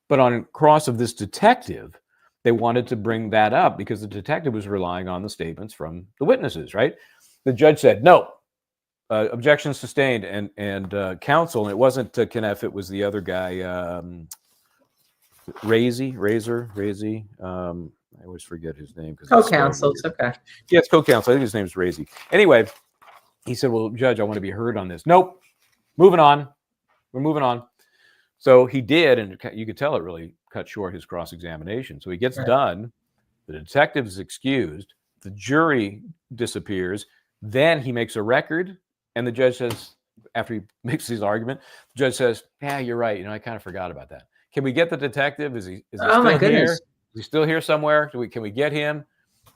But on cross of this detective, they wanted to bring that up because the detective was relying on the statements from the witnesses, right? The judge said, no, objection sustained, and counsel, and it wasn't Kneff, it was the other guy, Razy. I always forget his name. Co-counsel, it's okay. Yeah, it's co-counsel. I think his name's Razy. Anyway, he said, well, Judge, I want to be heard on this. Nope. Moving on. We're moving on. So he did, and you could tell it really cut short his cross-examination. So he gets done. The detective is excused. The jury disappears. Then he makes a record, and the judge says, after he makes his argument, the judge says, yeah, you're right. You know, I kind of forgot about that. Can we get the detective? Is he still here? Is he still here somewhere? Can we get him?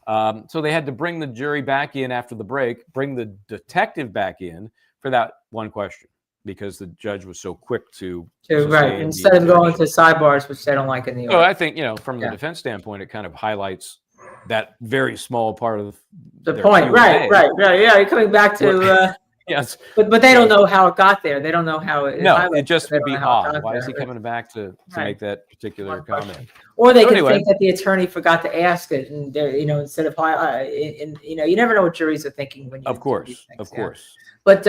So they had to bring the jury back in after the break, bring the detective back in for that one question, because the judge was so quick to right, instead of going to sidebars, which they don't like in the So I think, you know, from the defense standpoint, it kind of highlights that very small part of the point. Right. Yeah, you're coming back to yes, but they don't know how it got there. They don't know how it. No, it just would be odd. Why is he coming back to make that particular comment? Or they could think that the attorney forgot to ask it, and you know, instead of you know, you never know what juries are thinking when you. Of course. But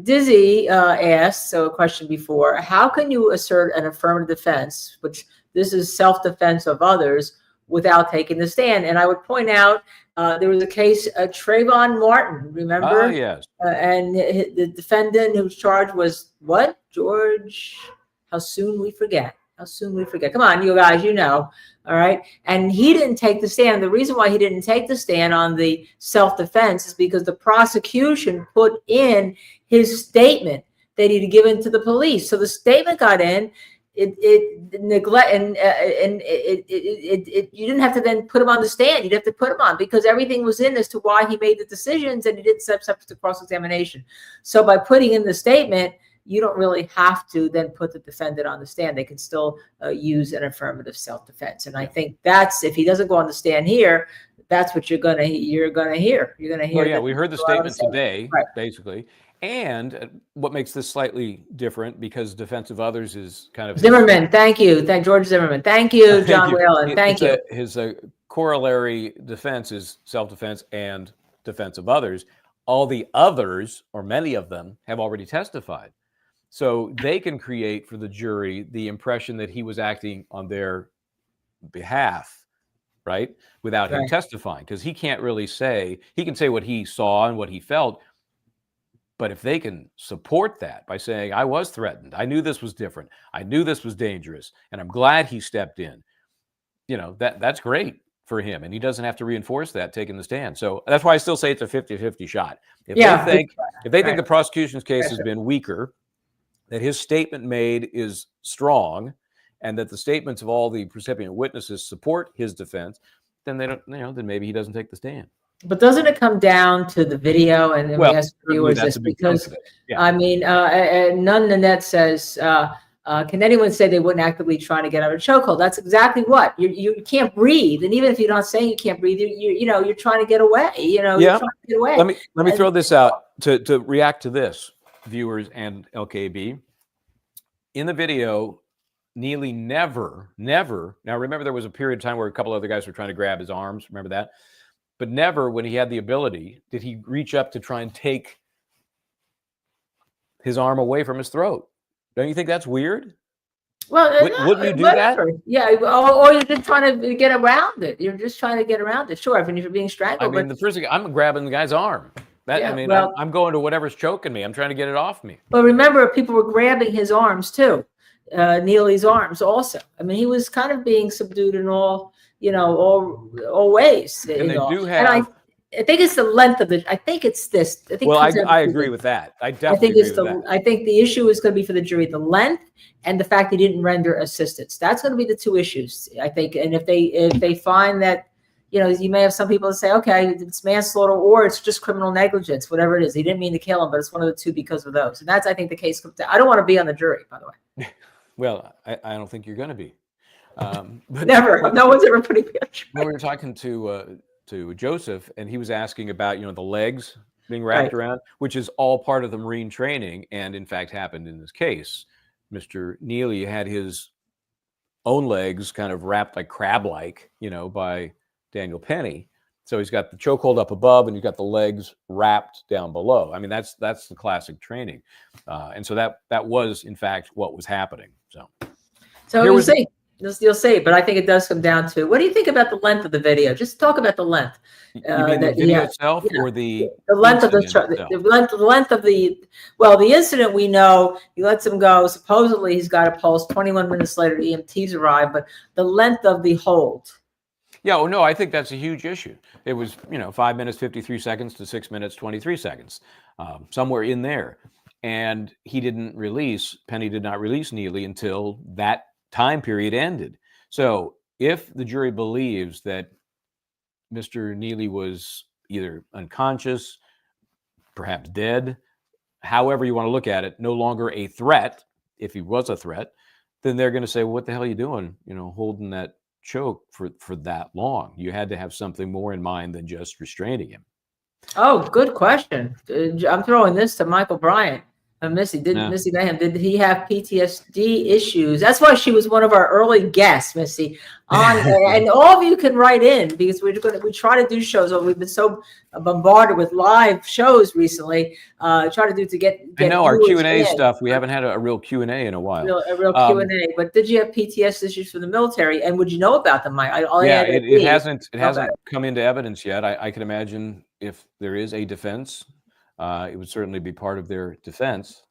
Dizzy asked, so a question before, how can you assert an affirmative defense, which this is self-defense of others, without taking the stand? And I would point out there was a case, Trayvon Martin, remember? Oh, yes. And the defendant whose charge was what? George, how soon we forget. How soon we forget. Come on, you guys, you know. All right. And he didn't take the stand. The reason why he didn't take the stand on the self-defense is because the prosecution put in his statement that he'd given to the police. So the statement got in. It neglect and you didn't have to then put him on the stand. You'd have to put him on because everything was in as to why he made the decisions, and he didn't subject to cross-examination. So by putting in the statement, you don't really have to then put the defendant on the stand. They can still use an affirmative self-defense. And I think that's, if he doesn't go on the stand here, that's what you're gonna hear. You're gonna hear. Well, yeah, we heard the statement today, basically. And what makes this slightly different, because defense of others is kind of Zimmerman. Thank you, George Zimmerman. Thank you, John Whalen. Thank you. His corollary defense is self-defense and defense of others. All the others, or many of them, have already testified. So they can create for the jury the impression that he was acting on their behalf, right? Without him testifying, because he can't really say, he can say what he saw and what he felt. But if they can support that by saying, I was threatened, I knew this was different, I knew this was dangerous, and I'm glad he stepped in, you know, that's great for him. And he doesn't have to reinforce that taking the stand. So that's why I still say it's a 50-50 shot. If they think the prosecution's case has been weaker, that his statement made is strong, and that the statements of all the recipient witnesses support his defense, then they don't, you know, then maybe he doesn't take the stand. But doesn't it come down to the video? And we ask viewers this because, I mean, None Nanette says, can anyone say they wouldn't actively try to get out of a chokehold? That's exactly what you can't breathe, and even if you're not saying you can't breathe, you know you're trying to get away. You know, you're trying to get away. Let me throw this out to react to this, viewers and LKB. In the video, Neely never. Now remember, there was a period of time where a couple other guys were trying to grab his arms. Remember that? But never, when he had the ability, did he reach up to try and take his arm away from his throat. Don't you think that's weird? Well, wouldn't you do that? Yeah, or you're just trying to get around it. You're just trying to get around it. Sure, if you're being strangled. I mean, the first thing, I'm grabbing the guy's arm. I'm going to whatever's choking me. I'm trying to get it off me. But remember, people were grabbing his arms too, Neely's arms also. I mean, he was kind of being subdued in all ways. And they do have think it's the length of I think it's this. I think well, I agree with that. I definitely agree with that. I think the issue is going to be for the jury, the length and the fact they didn't render assistance. That's going to be the two issues, I think. And if they find that, you may have some people that say, okay, it's manslaughter or it's just criminal negligence, whatever it is. He didn't mean to kill him, but it's one of the two because of those. And that's, I think, the case comes down. I don't want to be on the jury, by the way. Well, I don't think you're going to be. But never. No one's ever putting me on jury. When we were talking to Joseph, and he was asking about, the legs being wrapped around, which is all part of the Marine training, and in fact happened in this case. Mr. Neely had his own legs kind of wrapped like crab-like, by Daniel Penny. So he's got the chokehold up above, and you've got the legs wrapped down below. I mean, that's the classic training, and so that was in fact what was happening. So we'll see. You'll see, but I think it does come down to, what do you think about the length of the video? Just talk about the length. You mean the video itself, or the length of the length of the incident? We know he lets him go. Supposedly he's got a pulse. 21 minutes later, EMTs arrive, but the length of the hold. Yeah, no, I think that's a huge issue. It was 5 minutes 53 seconds to 6 minutes 23 seconds, somewhere in there, and Penny did not release Neely until that time period ended. So if the jury believes that Mr. Neely was either unconscious, perhaps dead, however you want to look at it, no longer a threat, if he was a threat, then they're going to say, well, what the hell are you doing, holding that choke for that long? You had to have something more in mind than just restraining him. Oh, good question. I'm throwing this to Michael Bryant. Missy Mayhem, did he have PTSD issues? That's why she was one of our early guests, Missy. And all of you can write in, because we try to do shows. We've been so bombarded with live shows recently. Try to get I know our Q&A stuff. We haven't had a real Q&A in a while. A real Q&A. But did you have PTSD issues from the military? And would you know about them, Mike? It hasn't come into evidence yet. I can imagine if there is a defense, it would certainly be part of their defense.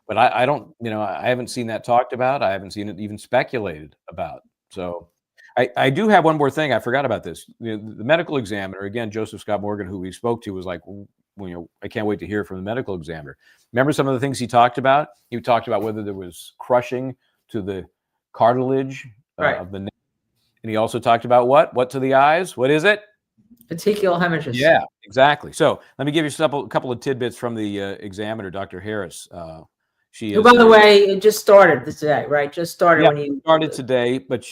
But I don't, I haven't seen that talked about. I haven't seen it even speculated about. So I do have one more thing. I forgot about this. The medical examiner, again, Joseph Scott Morgan, who we spoke to, was like, I can't wait to hear from the medical examiner. Remember some of the things he talked about? He talked about whether there was crushing to the cartilage of the neck. And he also talked about what to the eyes? What is it? Petechial hemorrhages. Yeah, exactly. So let me give you a couple of tidbits from the examiner, Dr. Harris. She is, by the way, it just started today, right? Just started when you started today, but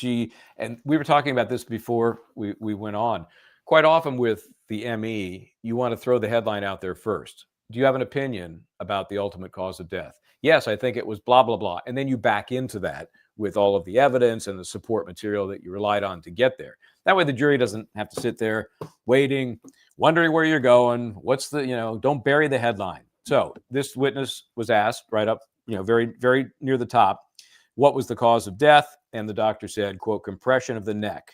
and we were talking about this before we went on. Quite often with the ME, you want to throw the headline out there first. Do you have an opinion about the ultimate cause of death? Yes, I think it was blah, blah, blah. And then you back into that with all of the evidence and the support material that you relied on to get there. That way the jury doesn't have to sit there waiting, wondering where you're going. Don't bury the headline. So this witness was asked right up, very, very near the top, what was the cause of death? And the doctor said, quote, compression of the neck.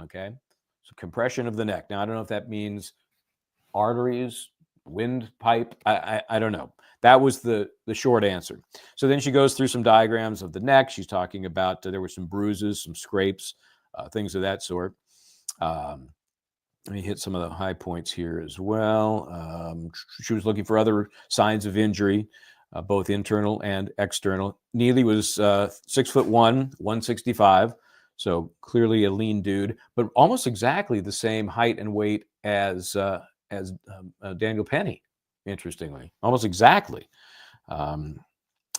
Okay. So compression of the neck. Now, I don't know if that means arteries, windpipe. I don't know. That was the short answer. So then she goes through some diagrams of the neck. She's talking about there were some bruises, some scrapes, things of that sort. Let me hit some of the high points here as well. She was looking for other signs of injury, both internal and external. Neely was 6'1", 165, so clearly a lean dude, but almost exactly the same height and weight as Daniel Penny. Interestingly, almost exactly.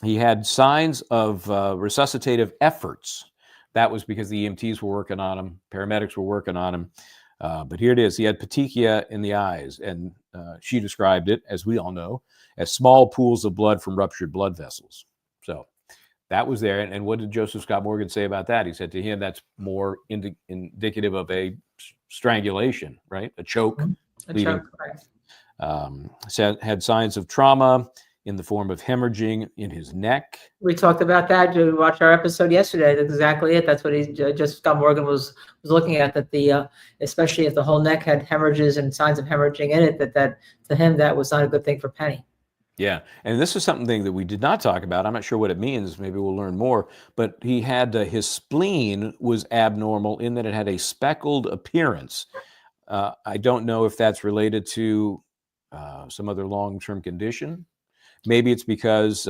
He had signs of resuscitative efforts. That was because the EMTs were working on him, paramedics were working on him. But here it is. He had petechia in the eyes, and she described it, as we all know, as small pools of blood from ruptured blood vessels. So that was there. And what did Joseph Scott Morgan say about that? He said to him, that's more indicative of a strangulation, right? A choke. Had signs of trauma in the form of hemorrhaging in his neck. We talked about that. You watched our episode yesterday. That's exactly it. That's what just Scott Morgan was looking at, that especially if the whole neck had hemorrhages and signs of hemorrhaging in it, that to him, that was not a good thing for Penny. Yeah. And this is something that we did not talk about. I'm not sure what it means. Maybe we'll learn more. But he had his spleen was abnormal in that it had a speckled appearance. I don't know if that's related to some other long-term condition. Maybe it's because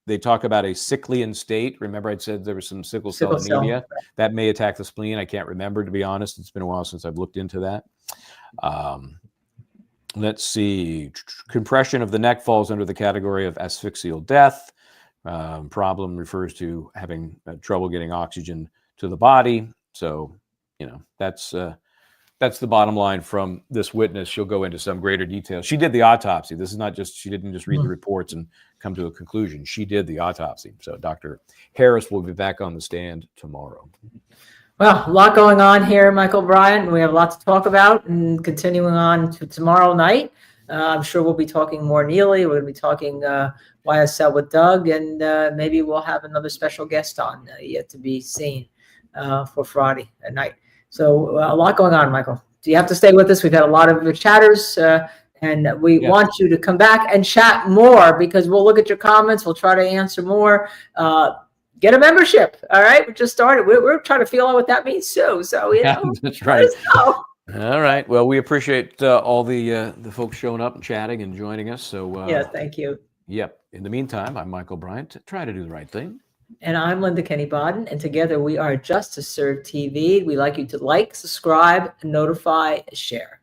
they talk about a sickly state. Remember, I said there was some sickle cell anemia that may attack the spleen. I can't remember, to be honest. It's been a while since I've looked into that. Let's see. Compression of the neck falls under the category of asphyxial death. Problem refers to having trouble getting oxygen to the body. So, that's the bottom line from this witness. She'll go into some greater detail. She did the autopsy. This is not just, she didn't just read the reports and come to a conclusion. She did the autopsy. So Dr. Harris will be back on the stand tomorrow. Well, a lot going on here, Michael Bryant. We have a lot to talk about, and continuing on to tomorrow night. I'm sure we'll be talking more Neely. We're going to be talking YSL with Doug, and maybe we'll have another special guest on yet to be seen for Friday at night. So a lot going on, Michael. Do you have to stay with us? We've had a lot of chatters, and we want you to come back and chat more, because we'll look at your comments. We'll try to answer more. Get a membership. All right. We just started. We're trying to feel out what that means too. So, that's right. All right. Well, we appreciate all the folks showing up and chatting and joining us. So, yeah, thank you. Yep. In the meantime, I'm Michael Bryant. Try to do the right thing. And I'm Linda Kenny Baden, and together we are Just to Serve TV. We'd like you to like, subscribe, notify, share.